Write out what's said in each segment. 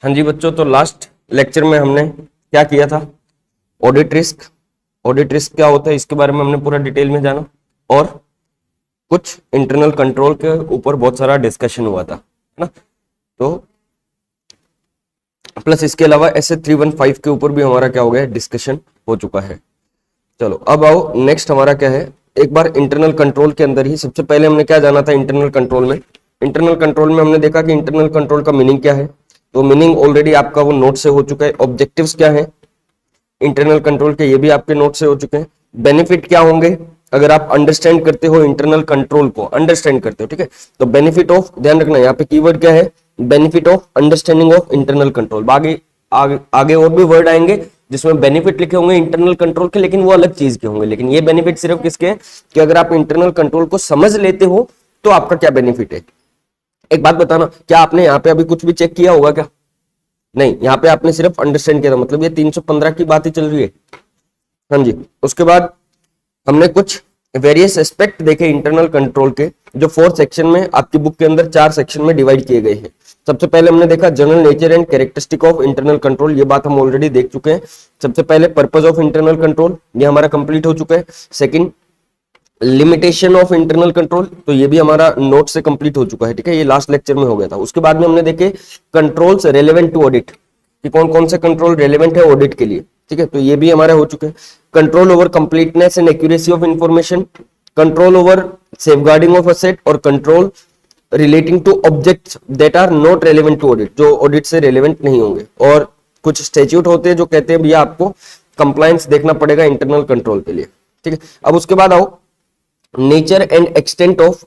हाँ जी बच्चों, तो लास्ट लेक्चर में हमने क्या किया था? Audit risk. ऑडिट रिस्क क्या होता है इसके बारे में हमने पूरा डिटेल में जाना, और कुछ इंटरनल कंट्रोल के ऊपर बहुत सारा डिस्कशन हुआ था, है ना। तो प्लस इसके अलावा ऐसे 315 के ऊपर भी हमारा क्या हो गया, डिस्कशन हो चुका है। चलो अब आओ, नेक्स्ट हमारा क्या है, एक बार इंटरनल कंट्रोल के अंदर ही सबसे पहले हमने क्या जाना था इंटरनल कंट्रोल में। इंटरनल कंट्रोल में हमने देखा कि इंटरनल कंट्रोल का मीनिंग क्या है। तो मीनिंग ऑलरेडी आपका वो नोट से हो चुका है। ऑब्जेक्टिव्स क्या है इंटरनल कंट्रोल के, ये भी आपके नोट से हो चुके हैं। बेनिफिट क्या होंगे अगर आप अंडरस्टैंड करते हो इंटरनल कंट्रोल को, अंडरस्टैंड करते हो, ठीक है। तो बेनिफिट ऑफ, ध्यान रखना यहाँ पे कीवर्ड क्या है, benefit of understanding of internal control. आगे और भी वर्ड आएंगे जिसमें बेनिफिट लिखे होंगे इंटरनल कंट्रोल के, लेकिन वो अलग चीज के होंगे। लेकिन ये बेनिफिट सिर्फ किसके हैं कि अगर आप इंटरनल कंट्रोल को समझ लेते हो तो आपका क्या बेनिफिट है। एक बात बताना, क्या आपने यहाँ पे अभी कुछ भी चेक किया होगा क्या? नहीं, यहाँ पे आपने सिर्फ अंडरस्टैंड किया था, मतलब ये 315 की बात ही चल रही है। हाँ जी, उसके बाद हमने कुछ वेरियस एस्पेक्ट देखे इंटरनल कंट्रोल के, जो 4 सेक्शन में आपकी बुक के अंदर 4 सेक्शन में डिवाइड किए गए हैं। सबसे पहले हमने देखा general nature and characteristic of internal control, ये बात हम ऑलरेडी देख चुके हैं। सबसे पहले पर्पस ऑफ इंटरनल कंट्रोल, ये हमारा कंप्लीट हो चुका है। Second, limitation of internal control, तो ये भी हमारा नोट से कंप्लीट हो चुका है, ठीक है, ये लास्ट लेक्चर में हो गया था। उसके बाद में हमने देखे कंट्रोल्स रेलेवेंट टू ऑडिट, कि कौन कौन से कंट्रोल रेलेवेंट है ऑडिट के लिए, ठीक है, तो ये भी हमारे हो चुके हैं। Control over completeness and accuracy of information, control over safeguarding of asset, और control relating to objects that are not relevant to audit, जो ऑडिट से रेलेवेंट नहीं होंगे। और कुछ स्टैट्यूट होते हैं जो कहते हैं भैया आपको कंप्लायंस देखना पड़ेगा इंटरनल कंट्रोल के लिए, ठीक है। अब उसके बाद आओ nature and extent of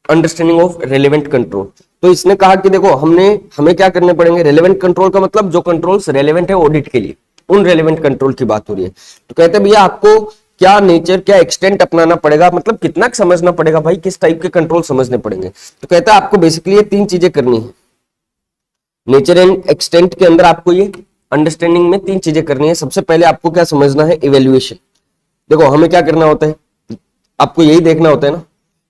understanding of relevant control. तो इसने कहा कि देखो हमें क्या करने पड़ेंगे, रेलेवेंट कंट्रोल का मतलब जो कंट्रोल्स रेलेवेंट है ऑडिट के लिए, उन रेलेवेंट कंट्रोल की बात हो रही है। तो कहते हैं भैया आपको क्या नेचर, क्या एक्सटेंट अपनाना पड़ेगा, मतलब कितना समझना पड़ेगा भाई, किस टाइप के कंट्रोल समझने पड़ेंगे। तो कहता है आपको बेसिकली ये 3 चीजें करनी है नेचर एंड एक्सटेंट के अंदर, आपको ये अंडरस्टैंडिंग में 3 चीजें करनी है। सबसे पहले आपको क्या समझना है, इवेल्युएशन। देखो हमें क्या करना होता है, आपको यही देखना होता है ना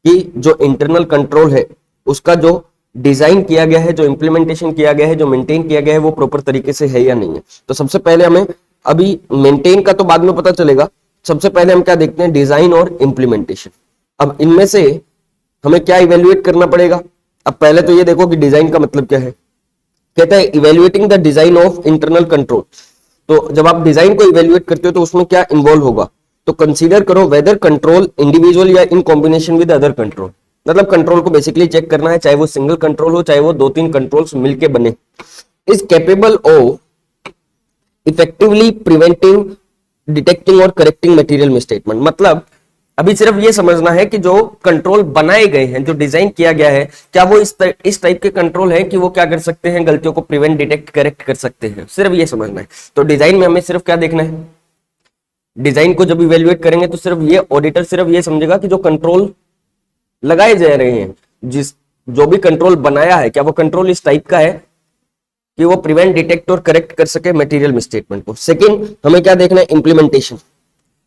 कि जो इंटरनल कंट्रोल है उसका जो डिजाइन किया गया है, जो इंप्लीमेंटेशन किया गया है, जो मेंटेन किया गया है, वो प्रॉपर तरीके से है या नहीं है। तो सबसे पहले हमें, अभी मेंटेन का तो बाद में पता चलेगा, सबसे पहले हम क्या देखते हैं, डिजाइन और इंप्लीमेंटेशन। अब इनमें से हमें क्या इवेल्युएट करना पड़ेगा। अब पहले तो ये देखो कि डिजाइन का मतलब क्या है। कहता है evaluating the design of internal control. तो जब आप डिजाइन को इवेल्युएट करते हो तो उसमें क्या इन्वॉल्व होगा, तो कंसीडर करो वेदर कंट्रोल इंडिविजुअल या in combination with other control. मतलब कंट्रोल को बेसिकली चेक करना है, चाहे वो सिंगल कंट्रोल हो, चाहे वो 2-3 कंट्रोल्स मिलके बने, is capable of effectively preventing, detecting और करेक्टिंग मटेरियल मिसस्टेटमेंट। मतलब अभी सिर्फ ये समझना है कि जो कंट्रोल बनाए गए हैं, जो डिजाइन किया गया है, क्या वो इस टाइप के कंट्रोल है कि वो क्या कर सकते हैं, गलतियों को प्रिवेंट, डिटेक्ट, करेक्ट कर सकते हैं। सिर्फ ये समझना है। तो डिजाइन में हमें सिर्फ क्या देखना है, डिजाइन को जब इवेल्युएट करेंगे तो सिर्फ ये ऑडिटर सिर्फ ये समझेगा कि जो कंट्रोल लगाए जा रहे हैं, जो भी कंट्रोल बनाया है, क्या वो कंट्रोल इस टाइप का है कि वो प्रिवेंट, डिटेक्ट और करेक्ट कर सके मटेरियल मिसस्टेटमेंट को। सेकंड, हमें क्या देखना है, इंप्लीमेंटेशन।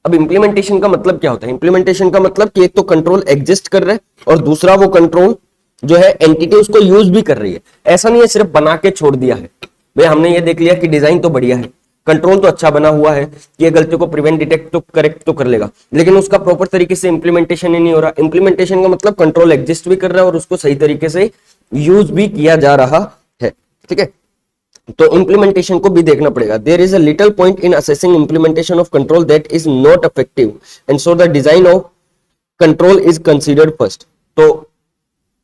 अब इंप्लीमेंटेशन का मतलब क्या होता है, इंप्लीमेंटेशन का मतलब कि एक तो कंट्रोल एग्जिस्ट कर रहा है और दूसरा वो कंट्रोल जो है एंटिटी उसको यूज भी कर रही है। ऐसा नहीं है सिर्फ बना के छोड़ दिया है। भाई हमने ये देख लिया कि डिजाइन तो बढ़िया है, कंट्रोल तो अच्छा बना हुआ है कि ये गलतियों को प्रिवेंट, डिटेक्ट तो करेक्ट तो कर लेगा, लेकिन उसका प्रॉपर तरीके से इंप्लीमेंटेशन ही नहीं हो रहा। इंप्लीमेंटेशन का मतलब कंट्रोल एग्जिस्ट भी कर रहा है और उसको सही तरीके से यूज भी किया जा रहा है, ठीक है। तो इंप्लीमेंटेशन को भी देखना पड़ेगा। There is a little point in assessing implementation of control that is not effective and so the design of control is considered first. तो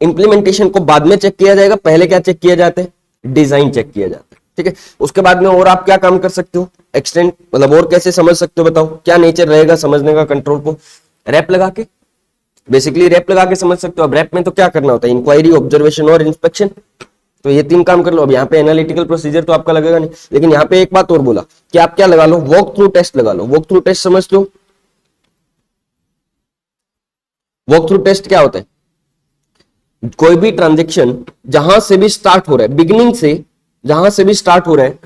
इंप्लीमेंटेशन को बाद में चेक किया जाएगा, पहले क्या चेक किया जाता है, डिजाइन चेक किया जाता है, ठीक है। उसके बाद में और आप क्या काम कर सकते हो, एक्सटेंड, मतलब और कैसे समझ सकते हो, बताओ क्या नेचर रहेगा समझने का कंट्रोल को, रैप लगा के, बेसिकली रैप लगा के समझ सकते हो। अब रैप में तो क्या करना होता है, इंक्वायरी, ऑब्जर्वेशन और इंस्पेक्शन। तो ये 3 काम कर लो। अब यहाँ पे एनालिटिकल प्रोसीजर तो आपका लगेगा नहीं, लेकिन यहाँ पे एक बात और बोला कि आप क्या लगा लो, वॉक थ्रू टेस्ट लगा लो। वॉक थ्रू टेस्ट समझ लो, वॉक थ्रू टेस्ट क्या होता है, कोई भी ट्रांजेक्शन जहां से भी स्टार्ट हो रहा है, बिगिनिंग से जहां से भी स्टार्ट हो रहा है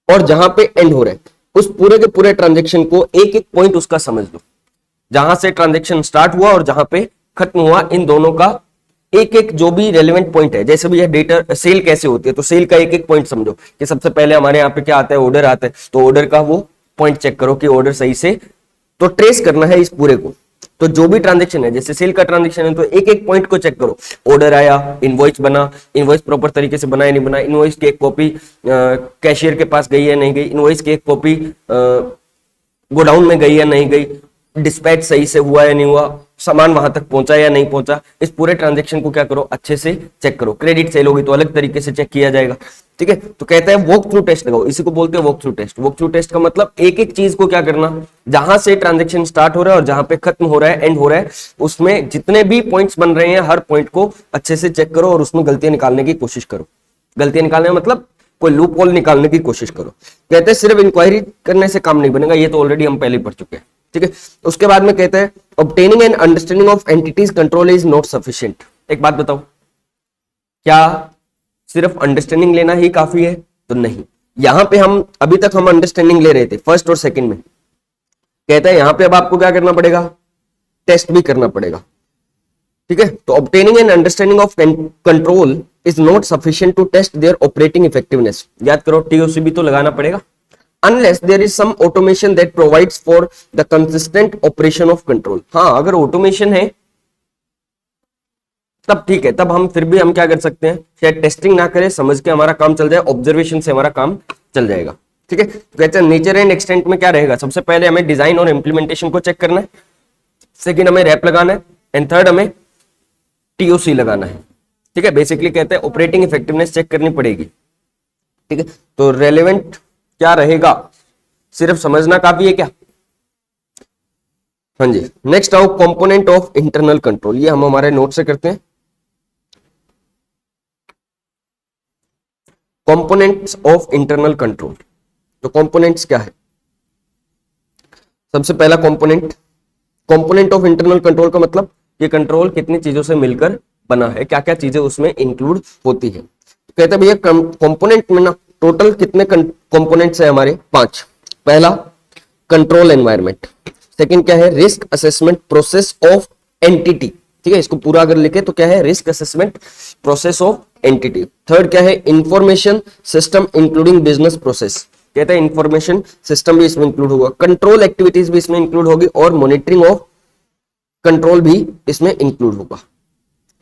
और जहां पे एंड हो रहा है, उस पूरे के पूरे ट्रांजेक्शन को एक एक पॉइंट उसका समझ लो। जहां से ट्रांजेक्शन स्टार्ट हुआ और जहां पे खत्म हुआ, इन दोनों का एक एक जो भी रेलेवेंट पॉइंट है, जैसे भी यह डेटा सेल कैसे होती है, तो सेल का एक एक पॉइंट समझो कि सबसे पहले हमारे यहाँ पे क्या आता है, ऑर्डर आता है, तो ऑर्डर का वो पॉइंट चेक करो कि ऑर्डर सही से, तो ट्रेस करना है इस पूरे को। तो जो भी ट्रांजेक्शन है, जैसे सेल का ट्रांजेक्शन है, तो एक एक पॉइंट को चेक करो, ऑर्डर आया, इनवॉइस बना, इनवॉइस प्रॉपर तरीके से बना या नहीं बना, इनवॉइस की एक कॉपी कैशियर के पास गई या नहीं गई, इनवॉइस की एक कॉपी गोडाउन में गई या नहीं गई, डिस्पैच सही से हुआ या नहीं हुआ, सामान वहां तक पहुंचा या नहीं पहुंचा, इस पूरे ट्रांजेक्शन को क्या करो, अच्छे से चेक करो। क्रेडिट सेल होगी तो अलग तरीके से चेक किया जाएगा, ठीक है। तो कहता है वॉक थ्रू टेस्ट लगाओ, इसी को बोलते हैं walk through test. Walk through test का मतलब एक एक चीज को क्या करना, जहां से ट्रांजेक्शन स्टार्ट हो रहा है और जहां पे खत्म हो रहा है, एंड हो रहा है, उसमें जितने भी पॉइंट्स बन रहे हैं हर पॉइंट को अच्छे से चेक करो और उसमें गलतियां निकालने की कोशिश करो। गलतियां निकालने का मतलब कोई लूप होल निकालने की कोशिश करो। कहते हैं सिर्फ इंक्वायरी करने से काम नहीं बनेगा, ये तो ऑलरेडी हम पहले पढ़ चुके हैं, ठीक है। उसके बाद में कहते हैं obtaining an understanding of entities control is not sufficient. एक बात बताओ, क्या सिर्फ अंडरस्टैंडिंग लेना ही काफी है? तो नहीं। यहां पे हम अभी तक हम अंडरस्टैंडिंग ले रहे थे फर्स्ट और सेकंड में, कहता है यहां पे अब आपको क्या करना पड़ेगा, टेस्ट भी करना पड़ेगा, ठीक है। तो obtaining an understanding of control is not sufficient to test their operating effectiveness. याद करो, टीओसी भी तो लगाना पड़ेगा। Unless there is some automation that provides for the consistent operation of control. हाँ, अगर ऑटोमेशन है तब ठीक है, तब हम फिर भी हम क्या कर सकते हैं, शायद टेस्टिंग ना करें, समझ के हमारा काम चल जाए, ऑब्जर्वेशन से हमारा काम चल जाएगा, ठीक है। तो कहते हैं नेचर एंड एक्सटेंट में क्या रहेगा, सबसे पहले हमें डिजाइन और इंप्लीमेंटेशन को चेक करना है, सेकंड हमें रैप लगाना है, एंड थर्ड हमें टीओसी लगाना है, ठीक है। बेसिकली कहते हैं ऑपरेटिंग इफेक्टिवनेस चेक करनी पड़ेगी, ठीक है। तो रेलेवेंट क्या रहेगा, सिर्फ समझना काफी है क्या? हाँ जी। नेक्स्ट आओ कंपोनेंट ऑफ इंटरनल कंट्रोल, ये हम हमारे नोट से करते हैं। कंपोनेंट्स ऑफ इंटरनल कंट्रोल, तो कंपोनेंट्स क्या है? सबसे पहला component, component of internal control का मतलब ये कंट्रोल कितनी चीजों से मिलकर बना है, क्या क्या चीजें उसमें इंक्लूड होती है। तो कहते हैं भैया कंपोनेंट में ना टोटल कितने कंपोनेंट्स है हमारे? 5। पहला कंट्रोल एनवायरनमेंट, सेकंड क्या है, risk assessment process of entity, ठीक है। इसको पूरा अगर लिखे तो क्या है, risk assessment process of entity. Third क्या है, information system including business process, कहते हैं इंफॉर्मेशन सिस्टम भी इसमें इंक्लूड होगा, कंट्रोल एक्टिविटीज भी इसमें इंक्लूड होगी, और मॉनिटरिंग ऑफ कंट्रोल भी इसमें इंक्लूड होगा।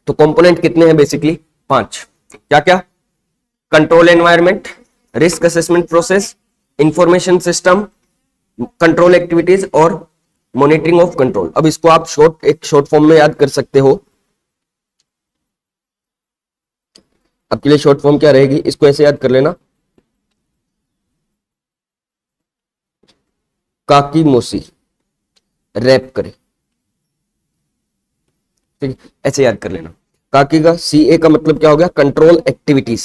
तो कंपोनेंट कितने हैं? बेसिकली 5। क्या क्या? Control environment, risk assessment process, information system, control activities और मॉनिटरिंग ऑफ कंट्रोल। अब इसको आप एक शॉर्ट फॉर्म में याद कर सकते हो। आपके लिए शॉर्ट फॉर्म क्या रहेगी, इसको ऐसे याद कर लेना, काकी मोसी रैप करे, ठीक है, ऐसे याद कर लेना। काकी का सीए का मतलब क्या हो गया, control activities,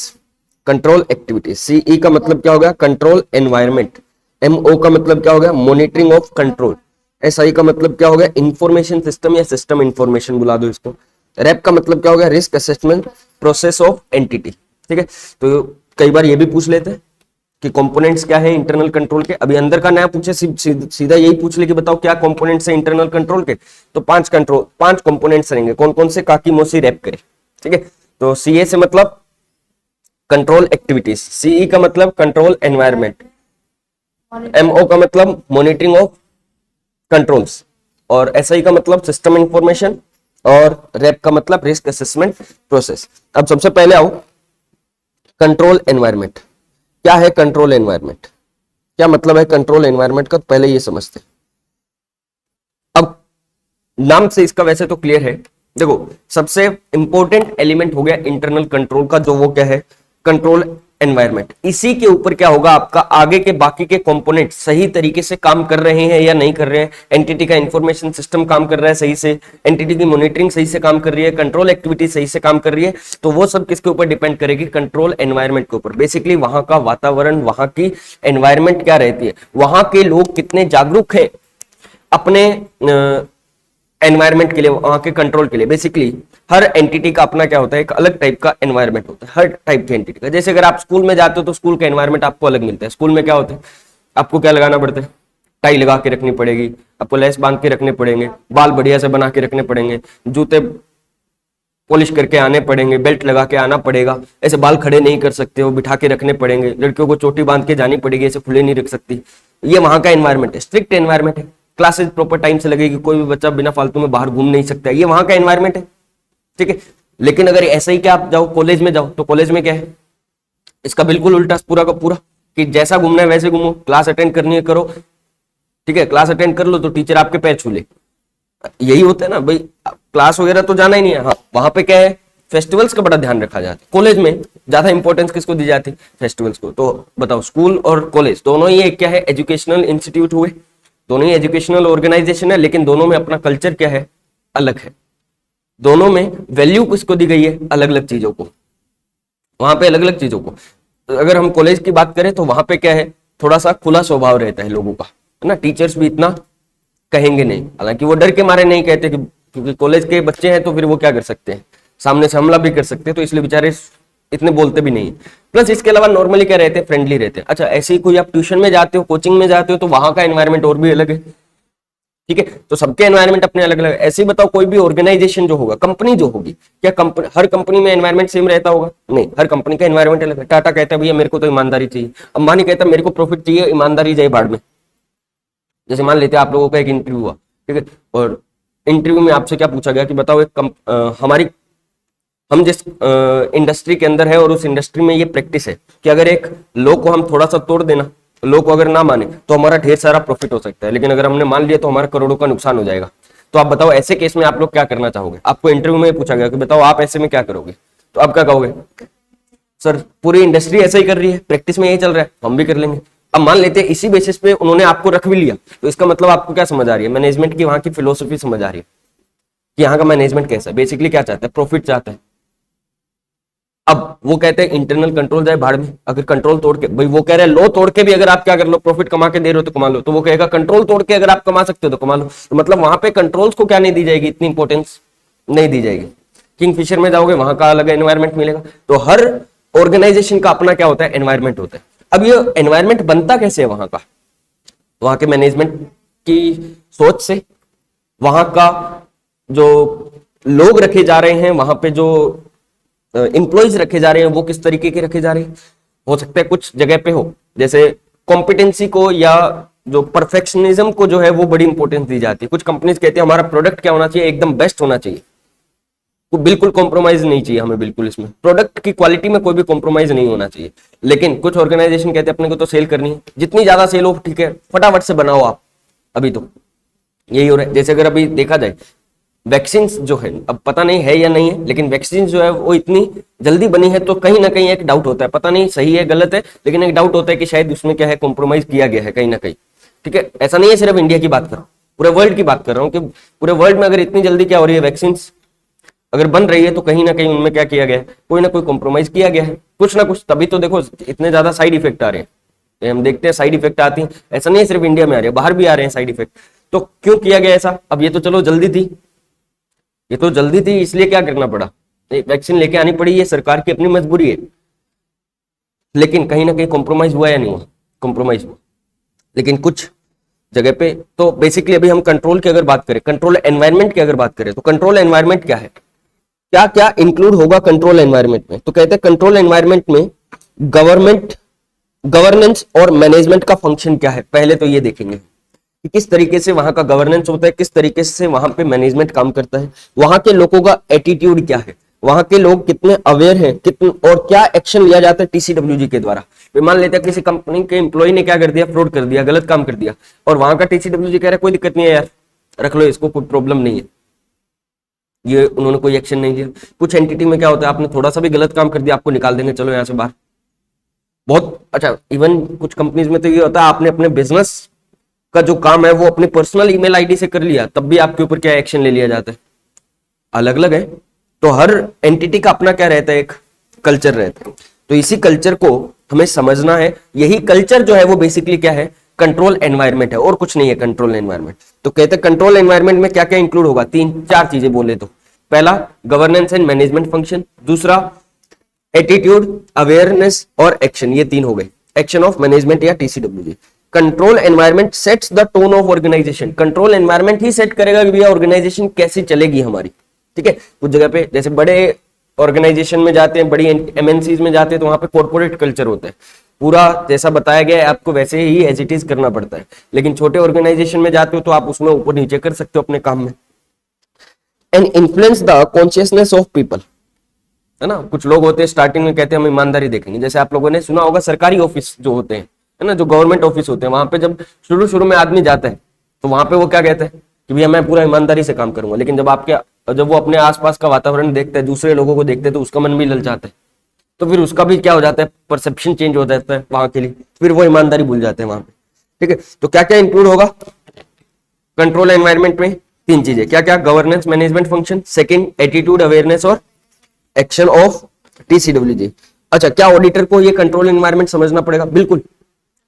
control activities. CE का मतलब क्या हो गया, कंट्रोल एनवायरनमेंट। एमओ का मतलब क्या हो गया, मॉनिटरिंग ऑफ कंट्रोल। एसआई का मतलब क्या हो गया, इंफॉर्मेशन सिस्टम या सिस्टम इंफॉर्मेशन बुला दो इसको। रैप का मतलब क्या हो गया, risk assessment process of entity, ठीक है। तो कई बार ये भी पूछ लेते हैं कि कंपोनेंट्स क्या है इंटरनल कंट्रोल के। अभी अंदर का नया पूछे, सीधा यही पूछ ले कि बताओ क्या कंपोनेंट्स है इंटरनल कंट्रोल के, तो 5 कंपोनेंट्स रहेंगे। कौन कौन से? काकी मोसी रैप करे, ठीक है। तो सीए से मतलब कंट्रोल एक्टिविटीज, सीई का मतलब कंट्रोल एनवायरनमेंट, एमओ का मतलब मॉनिटरिंग ऑफ कंट्रोल्स, और एसआई का मतलब सिस्टम इंफॉर्मेशन, और रैप का मतलब रिस्क असेसमेंट प्रोसेस। अब सबसे पहले आओ कंट्रोल एनवायरनमेंट। क्या है कंट्रोल एनवायरनमेंट, क्या मतलब है कंट्रोल एनवायरनमेंट का, पहले ये समझते हैं। अब नाम से इसका वैसे तो क्लियर है, देखो सबसे इंपॉर्टेंट एलिमेंट हो गया इंटरनल कंट्रोल का, जो वो क्या है, कंट्रोल एनवायरनमेंट। इसी के ऊपर क्या होगा आपका, आगे के बाकी के कंपोनेंट सही तरीके से काम कर रहे हैं या नहीं कर रहे हैं, एंटिटी का इंफॉर्मेशन सिस्टम काम कर रहा है सही से, एंटिटी की मॉनिटरिंग सही से काम कर रही है, कंट्रोल एक्टिविटी सही से काम कर रही है, तो वो सब किसके ऊपर डिपेंड करेगी, कंट्रोल एनवायरनमेंट के ऊपर। बेसिकली वहां का वातावरण, वहां की एनवायरनमेंट क्या रहती है, वहां के लोग कितने जागरूक है अपने एनवायरनमेंट के लिए, वहां के कंट्रोल के लिए। बेसिकली हर एंटिटी का अपना क्या होता है, एक अलग टाइप का एनवायरनमेंट होता है हर टाइप की एंटिटी का। जैसे अगर आप स्कूल में जाते हो तो स्कूल का एनवायरनमेंट आपको अलग मिलता है। स्कूल में क्या होता है, आपको क्या लगाना पड़ता है, टाई लगा के रखनी पड़ेगी, आपको लेस बांध के रखने पड़ेंगे, बाल बढ़िया से बना के रखने पड़ेंगे, जूते पॉलिश करके आने पड़ेंगे, बेल्ट लगा के आना पड़ेगा, ऐसे बाल खड़े नहीं कर सकते हो, बिठा के रखने पड़ेंगे, लड़कियों को चोटी बांध के जानी पड़ेगी, ऐसे खुले नहीं रख सकती। ये वहां का एनवायरमेंट है, स्ट्रिक्ट एनवायरमेंट है। क्लासेस प्रॉपर टाइम से लगेगी, कोई भी बच्चा बिना फालतू में बाहर घूम नहीं सकता, ये वहां का एनवायरमेंट है, ठीक है। लेकिन अगर ऐसे ही क्या आप जाओ कॉलेज में जाओ, तो कॉलेज में क्या है, इसका बिल्कुल उल्टा पूरा का पूरा, कि जैसा घूमना है वैसे घूमो, क्लास अटेंड करनी है करो, ठीक है। क्लास अटेंड कर लो तो टीचर आपके पैर छू ले, यही होता है ना भाई। क्लास वगैरह तो जाना ही नहीं है। हाँ, वहां पे क्या है, फेस्टिवल्स का बड़ा ध्यान रखा जाता है। कॉलेज में ज्यादा इंपॉर्टेंस किसको दी जाती है, फेस्टिवल्स को। तो बताओ, स्कूल और कॉलेज दोनों ही एक क्या है, एजुकेशनल इंस्टीट्यूट हुए, दोनों ही एजुकेशनल ऑर्गेनाइजेशन है, लेकिन दोनों में अपना कल्चर क्या है, अलग है। दोनों में वैल्यू किसको दी गई है, अलग अलग चीजों को, वहां पे अलग अलग चीजों को। अगर हम कॉलेज की बात करें तो वहां पे क्या है, थोड़ा सा खुला स्वभाव रहता है लोगों का, है ना। टीचर्स भी इतना कहेंगे नहीं, हालांकि वो डर के मारे नहीं कहते, क्योंकि कॉलेज के बच्चे हैं तो फिर वो क्या कर सकते हैं, सामने से हमला भी कर सकते हैं, तो इसलिए बेचारे इतने बोलते भी नहीं। प्लस इसके अलावा नॉर्मली क्या रहते हैं, फ्रेंडली रहते हैं। अच्छा, ऐसे ही कोई आप ट्यूशन में जाते हो, कोचिंग में जाते हो, तो वहां का एनवायरमेंट और भी अलग है, ठीक है। तो सबके एनवायरमेंट अपने अलग अलग है। ऐसे ही बताओ, कोई भी ऑर्गेनाइजेशन जो होगा, कंपनी जो होगी, क्या कंपनी, हर कंपनी में एनवायरमेंट सेम रहता होगा, नहीं, हर कंपनी का एनवायरमेंट अलग है। टाटा कहता है भैया मेरे को तो ईमानदारी चाहिए, अंबानी कहता है मेरे को प्रॉफिट चाहिए, ईमानदारी जाए बाढ़ में। जैसे मान लेते हैं आप लोगों का एक इंटरव्यू हुआ, ठीक है, और इंटरव्यू में आपसे क्या पूछा गया कि बताओ हम जिस इंडस्ट्री के अंदर है और उस इंडस्ट्री में ये प्रैक्टिस है कि अगर एक लॉ को हम थोड़ा सा तोड़ देना, लॉ को अगर ना माने तो हमारा ढेर सारा प्रॉफिट हो सकता है, लेकिन अगर हमने मान लिया तो हमारा करोड़ों का नुकसान हो जाएगा। तो आप बताओ, ऐसे केस में आप लोग क्या करना चाहोगे। आपको इंटरव्यू में पूछा गया कि बताओ आप ऐसे में क्या करोगे, तो आप क्या कहोगे, सर पूरी इंडस्ट्री ऐसा ही कर रही है, प्रैक्टिस में यही चल रहा है, हम भी कर लेंगे। अब मान लेते हैं इसी बेसिस पे उन्होंने आपको रख भी लिया, तो इसका मतलब आपको क्या समझ आ रही है, मैनेजमेंट की वहां की फिलोसफी समझ आ रही है कि यहाँ का मैनेजमेंट कैसा है, बेसिकली क्या चाहता है, प्रॉफिट चाहता है। अब वो कहते हैं इंटरनल कंट्रोल जाए भाड़ में, अगर कंट्रोल तोड़ के, भाई वो कह रहे हैं लो तोड़ के भी अगर आप क्या कर लो, प्रॉफिट कमा के दे रहे हो तो कमा लो, तो वो कहेगा कंट्रोल तोड़ के अगर आप कमा सकते हो तो कमा लो। तो मतलब वहां पे कंट्रोल्स को क्या नहीं दी जाएगी, इतनी इंपॉर्टेंस नहीं दी जाएगी। किंगफिशर में जाओगे, वहां का अलग एनवायरमेंट मिलेगा। तो हर ऑर्गेनाइजेशन का अपना क्या होता है, एनवायरमेंट होता है। अब ये एनवायरमेंट बनता कैसे है वहां का, वहां के मैनेजमेंट की सोच से, वहां का जो लोग रखे जा रहे हैं, वहां पे जो एम्प्लॉइज रखे जा रहे हैं वो किस तरीके के रखे जा रहे हैं। हो सकता है कुछ जगह पे हो, जैसे कॉम्पिटेंसी को या जो परफेक्शनिज्म को जो है वो बड़ी इंपॉर्टेंस दी जाती है। कुछ कंपनीज कहते हैं हमारा प्रोडक्ट क्या होना चाहिए, एकदम बेस्ट होना चाहिए, तो बिल्कुल कॉम्प्रोमाइज नहीं चाहिए हमें, बिल्कुल इसमें प्रोडक्ट की क्वालिटी में कोई भी कॉम्प्रोमाइज नहीं होना चाहिए। लेकिन कुछ ऑर्गेनाइजेशन कहते हैं अपने को तो सेल करनी है, जितनी ज्यादा सेल हो ठीक है, फटाफट से बनाओ आप। अभी तो यही हो रहा है। जैसे अगर अभी देखा जाए वैक्सीन जो है, अब पता नहीं है या नहीं है, लेकिन वैक्सीन जो है वो इतनी जल्दी बनी है, तो कहीं ना कहीं एक डाउट होता है, पता नहीं सही है गलत है, लेकिन एक डाउट होता है कि शायद उसमें क्या है, कॉम्प्रोमाइज किया गया है कहीं ना कहीं, ठीक है। ऐसा नहीं है सिर्फ इंडिया की बात कर रहा हूँ, पूरे वर्ल्ड की बात कर रहा हूँ कि पूरे वर्ल्ड में अगर इतनी जल्दी क्या हो रही है, वैक्सीन अगर बन रही है, तो कहीं ना कहीं उनमें क्या किया गया है, कोई ना कोई कॉम्प्रोमाइज किया गया है, कुछ ना कुछ। तभी तो देखो इतने ज्यादा साइड इफेक्ट आ रहे हैं, हम देखते हैं साइड इफेक्ट आती है, ऐसा नहीं है सिर्फ इंडिया में आ रही है, बाहर भी आ रहे हैं साइड इफेक्ट। तो क्यों किया गया ऐसा, अब ये तो चलो जल्दी थी, ये तो जल्दी थी, इसलिए क्या करना पड़ा, वैक्सीन लेके आनी पड़ी, ये सरकार की अपनी मजबूरी है। लेकिन कहीं ना कहीं कॉम्प्रोमाइज हुआ या नहीं हुआ, कॉम्प्रोमाइज हुआ। लेकिन कुछ जगह पे तो बेसिकली अभी हम कंट्रोल की अगर बात करें, कंट्रोल एनवायरनमेंट की अगर बात करें, तो कंट्रोल एनवायरनमेंट क्या है, क्या क्या इंक्लूड होगा कंट्रोल एनवायरनमेंट में। तो कहते हैं कंट्रोल एनवायरनमेंट में गवर्नेंस और मैनेजमेंट का फंक्शन क्या है। पहले तो ये देखेंगे कि किस तरीके से वहां का गवर्नेंस होता है, किस तरीके से वहां पे मैनेजमेंट काम करता है, वहां के लोगों का एटीट्यूड क्या है, वहां के लोग कितने अवेयर हैं, कितने, और क्या एक्शन लिया जाता है टीसीडब्ल्यूजी के द्वारा। मान लेते हैं किसी कंपनी के एम्प्लॉय ने क्या कर दिया, फ्रॉड कर दिया, गलत काम कर दिया, और वहां का टीसीडब्ल्यूजी कह रहा है कोई दिक्कत नहीं है यार, रख लो इसको, कोई प्रॉब्लम नहीं है, ये उन्होंने कोई एक्शन नहीं लिया। कुछ एंटिटी में क्या होता है, आपने थोड़ा सा भी गलत काम कर दिया, आपको निकाल देंगे, चलो यहाँ से बाहर। बहुत अच्छा, इवन कुछ कंपनीज में तो ये होता है, आपने अपने बिजनेस का जो काम है वो अपनी पर्सनल ईमेल आईडी से कर लिया, तब भी आपके ऊपर क्या एक्शन ले लिया जाता है, अलग अलग है। तो हर एंटिटी का अपना क्या रहता है, एक कल्चर रहता है। तो इसी कल्चर को हमें समझना है, यही कल्चर जो है वो बेसिकली क्या है, कंट्रोल एनवायरनमेंट है, और कुछ नहीं है कंट्रोल एनवायरनमेंट। तो कहते हैं कंट्रोल एनवायरनमेंट में क्या क्या इंक्लूड होगा, 3-4 चीजें बोले तो। पहला गवर्नेंस एंड मैनेजमेंट फंक्शन, दूसरा एटीट्यूड, अवेयरनेस और एक्शन, ये 3 हो गए, एक्शन ऑफ मैनेजमेंट या TCWG. Control environment sets the tone of organisation, control environment ही सेट करेगा कि भैया ऑर्गेनाइजेशन कैसी चलेगी हमारी, ठीक है। कुछ जगह पे जैसे बड़े ऑर्गेनाइजेशन में जाते हैं, बड़ी एमएनसीज में जाते हैं, तो वहां पे कॉर्पोरेट कल्चर होता है, पूरा जैसा बताया गया है आपको वैसे ही एज इट इज करना पड़ता है। लेकिन छोटे ऑर्गेनाइजेशन में जाते हो तो आप उसमें ऊपर नीचे कर सकते हो अपने काम में। And influence the consciousness of people, है ना। कुछ लोग होते हैं स्टार्टिंग में कहते हैं हम ईमानदारी देखेंगे, जैसे आप लोगों ने सुना होगा सरकारी ऑफिस जो होते हैं, है ना, जो गवर्नमेंट ऑफिस होते हैं, वहां पे जब शुरू शुरू में आदमी जाता है तो वहां पे वो क्या कहता है कि भैया मैं पूरा ईमानदारी से काम करूंगा। लेकिन जब वो अपने आसपास का वातावरण देखता है, दूसरे लोगों को देखते हैं, तो उसका मन भी ललचाता है, तो फिर उसका भी क्या हो जाता है, परसेप्शन चेंज हो जाता है वहां के लिए, फिर वो ईमानदारी भूल जाते हैं वहां पे। ठीक है, तो क्या क्या इंक्लूड होगा कंट्रोल एनवायरनमेंट में? 3 चीजें, क्या क्या? Governance management function, second attitude awareness और एक्शन ऑफ टीसीडब्ल्यूजी। अच्छा, क्या ऑडिटर को ये कंट्रोल एनवायरनमेंट समझना पड़ेगा? बिल्कुल,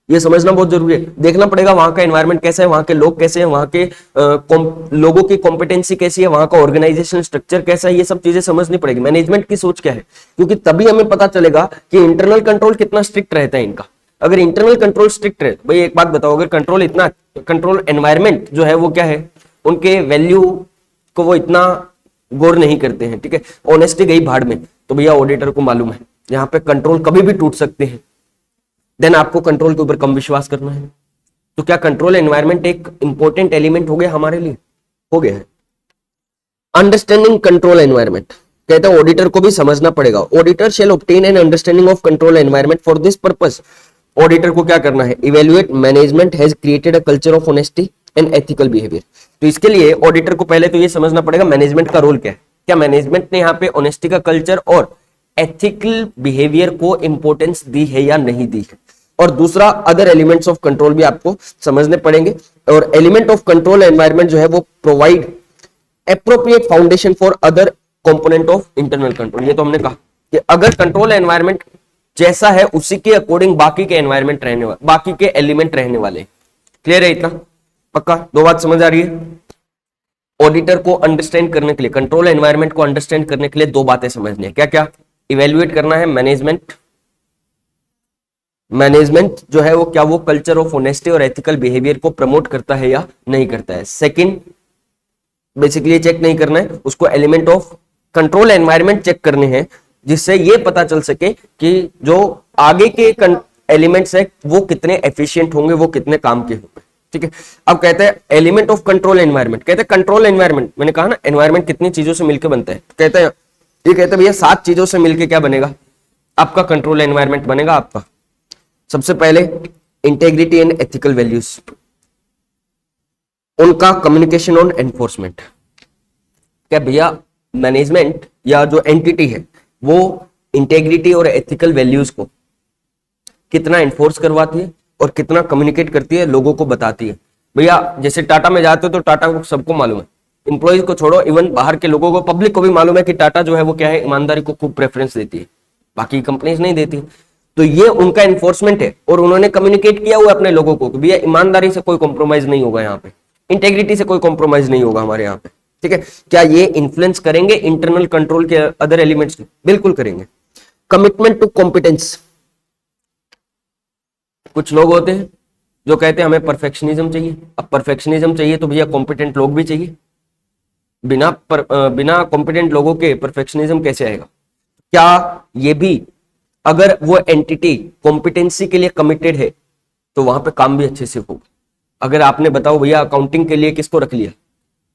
ये समझना बहुत जरूरी है। देखना पड़ेगा वहां का एनवायरनमेंट कैसा है, वहां के लोग कैसे हैं, वहां के लोगों की कॉम्पिटेंसी कैसी है, वहां का ऑर्गेनाइजेशन स्ट्रक्चर कैसा है, ये सब चीजें समझनी पड़ेगी। मैनेजमेंट की सोच क्या है, क्योंकि तभी हमें पता चलेगा कि इंटरनल कंट्रोल कितना स्ट्रिक्ट रहता है इनका। अगर इंटरनल कंट्रोल स्ट्रिक्ट रहे, भाई एक बात बताओ, अगर कंट्रोल एनवायरनमेंट जो है वो क्या है, उनके वैल्यू को वो इतना गौर नहीं करते हैं, ठीक है, ऑनेस्टी गई भाड़ में, तो भैया ऑडिटर को मालूम है यहाँ पे कंट्रोल कभी भी टूट सकते हैं, देन आपको कंट्रोल के ऊपर कम विश्वास करना है। तो क्या कंट्रोल एनवायरनमेंट एक इंपॉर्टेंट एलिमेंट हो गया हमारे लिए? हो गया है। अंडरस्टैंडिंग कंट्रोल एनवायरनमेंट, कहता है ऑडिटर को भी समझना पड़ेगा। Auditor shall obtain N understanding of control environment. For this purpose auditor को क्या करना है? Evaluate management has created a culture of honesty and ethical behaviour. तो इसके लिए ऑडिटर को पहले तो ये समझना पड़ेगा मैनेजमेंट का रोल क्या है, क्या मैनेजमेंट ने यहाँ पे ऑनेस्टी का कल्चर और एथिकल बिहेवियर को इंपॉर्टेंस दी है या नहीं दी है। और दूसरा, अदर एलिमेंट्स ऑफ कंट्रोल भी आपको समझने पड़ेंगे। और एलिमेंट ऑफ कंट्रोल एनवायरनमेंट जो है वो provide appropriate foundation for other component of internal control. ये तो हमने कहा कि अगर कंट्रोल एनवायरनमेंट जैसा है उसी के अकॉर्डिंग बाकी के एनवायरनमेंट रहने वाले, बाकी के एलिमेंट रहने वाले। क्लियर है इतना? पक्का? 2 बात समझ आ रही है? ऑडिटर को अंडरस्टैंड करने के लिए, कंट्रोल एनवायरनमेंट को अंडरस्टैंड करने के लिए 2 बातें समझनी है। क्या क्या? इवेल्युएट करना है मैनेजमेंट जो है वो क्या वो कल्चर ऑफ ऑनेस्टी और एथिकल बिहेवियर को प्रमोट करता है या नहीं करता है। सेकंड, बेसिकली चेक नहीं करना है उसको, element of control environment check करने हैं, जिससे ये पता चल सके कि जो आगे के एलिमेंट्स है वो कितने एफिशिएंट होंगे, वो कितने काम के होंगे। ठीक है, अब कहते हैं एलिमेंट ऑफ कंट्रोल एनवायरनमेंट, कहते हैं कंट्रोल एनवायरनमेंट, मैंने कहा ना एनवायरनमेंट कितनी चीजों से मिलकर बनता है, तो कहते हैं ये कहते हैं भैया 7 चीजों से मिलकर क्या बनेगा आपका कंट्रोल एनवायरनमेंट बनेगा आपका। सबसे पहले इंटेग्रिटी एंड एथिकल वैल्यूज, उनका कम्युनिकेशन ऑन एनफोर्समेंट। क्या भैया मैनेजमेंट या जो एंटिटी है वो इंटेग्रिटी और एथिकल वैल्यूज को कितना एनफोर्स करवाती है और कितना कम्युनिकेट करती है, लोगों को बताती है। भैया जैसे टाटा में जाते हो तो टाटा को सबको मालूम है, इंप्लॉइज को छोड़ो, इवन बाहर के लोगों को, पब्लिक को भी मालूम है कि टाटा जो है वो क्या है, ईमानदारी को खूब प्रेफरेंस देती है, बाकी कंपनीज नहीं देती। तो ये उनका एनफोर्समेंट है और उन्होंने कम्युनिकेट किया हुआ अपने लोगों को कि भैया ईमानदारी से कोई कॉम्प्रोमाइज नहीं होगा यहाँ पे, इंटेग्रिटी से कोई कॉम्प्रोमाइज नहीं होगा हमारे यहाँ पे। ठीक है, क्या ये इन्फ्लुएंस करेंगे इंटरनल कंट्रोल के अदर एलिमेंट्स? बिल्कुल करेंगे। कमिटमेंट टू कॉम्पिटेंस, कुछ लोग होते हैं जो कहते हैं हमें परफेक्शनिज्म चाहिए। अब परफेक्शनिज्म चाहिए तो भैया कॉम्पिटेंट लोग भी चाहिए, बिना कॉम्पिटेंट लोगों के परफेक्शनिज्म कैसे आएगा? क्या ये भी अगर वो एंटिटी कॉम्पिटेंसी के लिए कमिटेड है तो वहां पे काम भी अच्छे से होगा। अगर आपने बताओ भैया अकाउंटिंग के लिए किसको रख लिया,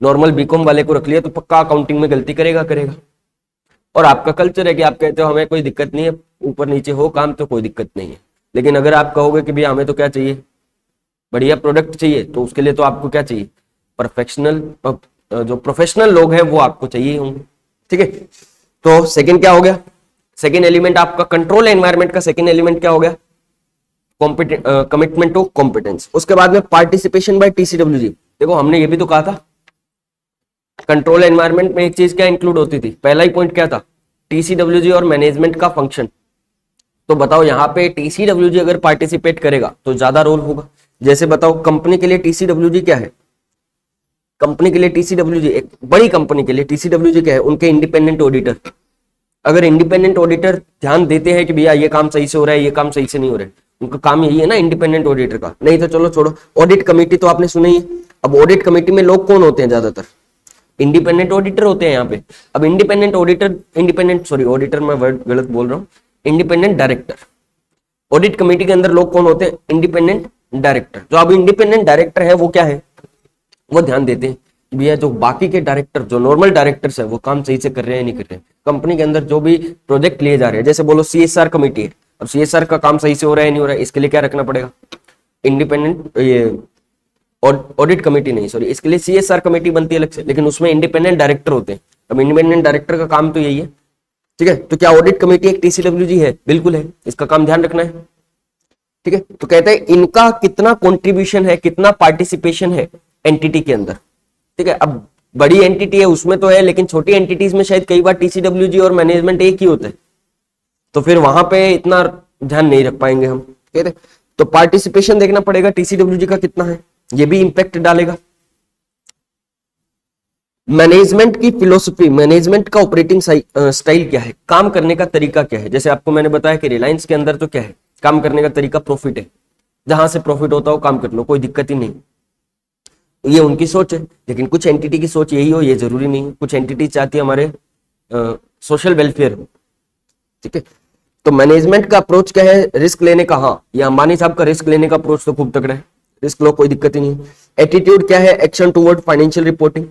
नॉर्मल बीकॉम वाले को रख लिया, तो पक्का अकाउंटिंग में गलती करेगा। और आपका कल्चर है कि आप कहते हो हमें कोई दिक्कत नहीं है, ऊपर नीचे हो काम तो कोई दिक्कत नहीं है। लेकिन अगर आप कहोगे कि भैया हमें तो क्या चाहिए, बढ़िया प्रोडक्ट चाहिए, तो उसके लिए तो आपको क्या चाहिए, परफेक्शनल, जो प्रोफेशनल लोग हैं वो आपको चाहिए होंगे। ठीक है, तो सेकंड क्या हो गया, सेकंड एलिमेंट आपका कंट्रोल एनवायरनमेंट का सेकंड एलिमेंट क्या हो गया, कमिटमेंट टू कॉम्पिटेंस। उसके बाद में पार्टिसिपेशन बाय टीसीडब्ल्यूजी। देखो हमने ये भी तो कहा था कंट्रोल एनवायरनमेंट में एक चीज क्या इंक्लूड होती थी, पहला ही पॉइंट क्या था, टीसीडब्ल्यूजी और मैनेजमेंट का फंक्शन। तो बताओ यहाँ पे टीसीडब्ल्यूजी अगर पार्टिसिपेट करेगा तो ज्यादा रोल होगा। जैसे बताओ कंपनी के लिए टीसीडब्ल्यूजी क्या है, कंपनी के लिए टीसीडब्ल्यूजी, एक बड़ी कंपनी के लिए टीसीडब्ल्यूजी क्या है, उनके इंडिपेंडेंट ऑडिटर। अगर इंडिपेंडेंट ऑडिटर ध्यान देते हैं कि भैया ये काम सही से हो रहा है, ये काम सही से नहीं हो रहा है, उनका काम यही है ना इंडिपेंडेंट ऑडिटर का। नहीं तो चलो छोड़ो, ऑडिट कमेटी तो आपने सुनी है। अब ऑडिट कमेटी में लोग कौन होते हैं ज्यादातर, इंडिपेंडेंट ऑडिटर होते हैं यहाँ पे। अब ऑडिटर मैं वर्ड गलत बोल रहा हूँ, इंडिपेंडेंट डायरेक्टर। ऑडिट कमेटी के अंदर लोग कौन होते हैं? Independent director. जो अब इंडिपेंडेंट डायरेक्टर है वो क्या है, वो ध्यान देते हैं भैया जो बाकी के डायरेक्टर, जो नॉर्मल डायरेक्टर्स है, वो काम सही से कर रहे हैं नहीं कर रहे हैं। कंपनी के अंदर जो भी प्रोजेक्ट लिए जा रहे हैं, जैसे बोलो CSR कमेटी है, अब CSR का काम सही से हो रहा है नहीं हो रहा है, इसके लिए क्या रखना पड़ेगा? इंडिपेंडेंट, ये ऑडिट कमेटी नहीं, सॉरी, इसके लिए CSR कमेटी बनती है अलग से, लेकिन उसमें इंडिपेंडेंट डायरेक्टर होते हैं। अब इंडिपेंडेंट डायरेक्टर का काम तो यही है, ठीक है। तो क्या ऑडिट कमेटी एक TCWG है? बिल्कुल है, इसका काम ध्यान रखना है, ठीक है। तो कहते हैं इनका कितना कंट्रीब्यूशन है, कितना पार्टिसिपेशन है एंटिटी के अंदर, ठीक है। अब बड़ी एंटिटी है उसमें तो है, लेकिन छोटी एंटिटीज में शायद कई बार TCWG और मैनेजमेंट एक ही होता है, तो फिर वहां पे इतना ध्यान नहीं रख पाएंगे हम, ठीक है। तो पार्टिसिपेशन देखना पड़ेगा TCWG का कितना है, ये भी इंपैक्ट डालेगा। मैनेजमेंट की फिलोसफी, मैनेजमेंट का ऑपरेटिंग स्टाइल क्या है, काम करने का तरीका क्या है। जैसे आपको मैंने बताया कि रिलायंस के अंदर तो क्या है, काम करने का तरीका प्रॉफिट है, जहां से प्रॉफिट होता हो काम कर लो, कोई दिक्कत ही नहीं। ये उनकी सोच है, लेकिन कुछ एंटिटी की सोच यही हो ये जरूरी नहीं। कुछ एंटिटी चाहती है हमारे सोशल वेलफेयर हो, ठीक है। तो मैनेजमेंट का अप्रोच क्या है, रिस्क लेने का। हाँ, ये अंबानी साहब का रिस्क लेने का अप्रोच तो खूब तगड़ा है, रिस्क लो कोई दिक्कत ही नहीं। एटीट्यूड क्या है, action toward financial reporting,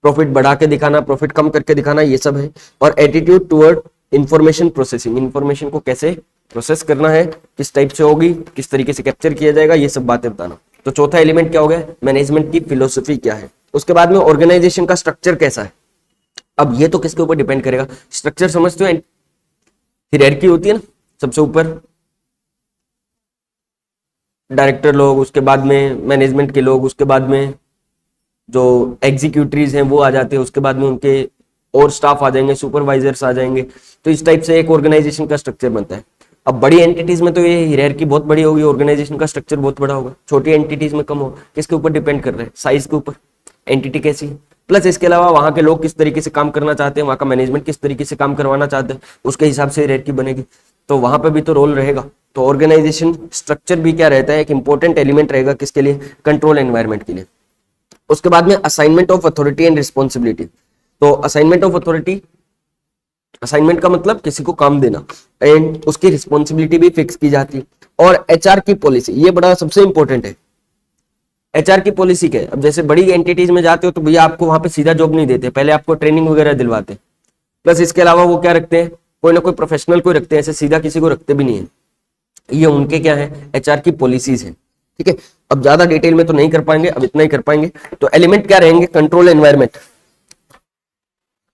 profit बढ़ा के दिखाना, प्रॉफिट कम करके दिखाना, ये सब है। और attitude toward information processing, information को कैसे प्रोसेस करना है, किस टाइप से होगी, किस तरीके से कैप्चर किया जाएगा, ये सब बातें बताना। तो चौथा एलिमेंट क्या हो गया, मैनेजमेंट की फिलोसफी क्या है। उसके बाद में ऑर्गेनाइजेशन का स्ट्रक्चर कैसा है। अब ये तो किसके ऊपर डिपेंड करेगा, स्ट्रक्चर समझते हो, हायरार्की होती है ना, सबसे ऊपर डायरेक्टर लोग, उसके बाद में मैनेजमेंट के लोग, उसके बाद में जो एग्जीक्यूटिव्स हैं वो आ जाते हैं, उसके बाद में उनके और स्टाफ आ जाएंगे, सुपरवाइजर्स आ जाएंगे। तो इस टाइप से एक ऑर्गेनाइजेशन का स्ट्रक्चर बनता है। अब बड़ी एंटिटीज में तो ये हायरार्की बहुत बड़ी होगी, ऑर्गेनाइजेशन का स्ट्रक्चर बहुत बड़ा होगा। छोटी एंटिटीज में कम होगा। किसके ऊपर डिपेंड कर रहे हैं, साइज के ऊपर, एंटिटी कैसी है, प्लस इसके अलावा वहां के लोग किस तरीके से काम करना चाहते हैं, वहां का मैनेजमेंट किस तरीके से काम करवाना चाहते हैं, उसके हिसाब से हायरार्की बनेगी। तो वहां पर भी तो रोल रहेगा। तो ऑर्गेनाइजेशन स्ट्रक्चर भी क्या रहता है, एक इंपॉर्टेंट एलिमेंट रहेगा किसके लिए, कंट्रोल एनवायरनमेंट के लिए। उसके बाद में assignment of authority and responsibility. तो असाइनमेंट ऑफ अथॉरिटी, असाइनमेंट का मतलब किसी को काम देना, एंड उसकी रिस्पॉन्सिबिलिटी भी फिक्स की जाती है। और HR की पॉलिसी, ये बड़ा सबसे इंपॉर्टेंट है। HR की पॉलिसी क्या है, अब जैसे बड़ी एंटिटीज में जाते हो तो भैया आपको वहां पे सीधा जॉब नहीं देते, पहले आपको ट्रेनिंग वगैरह दिलवाते हैं। प्लस इसके अलावा वो क्या रखते हैं, कोई ना कोई प्रोफेशनल को रखते हैं, ऐसे सीधा किसी को रखते भी नहीं है। ये उनके क्या है, HR की पॉलिसीज है, ठीक है। अब ज्यादा डिटेल में तो नहीं कर पाएंगे, अब इतना ही कर पाएंगे। तो एलिमेंट क्या रहेंगे, कंट्रोल एनवायरनमेंट।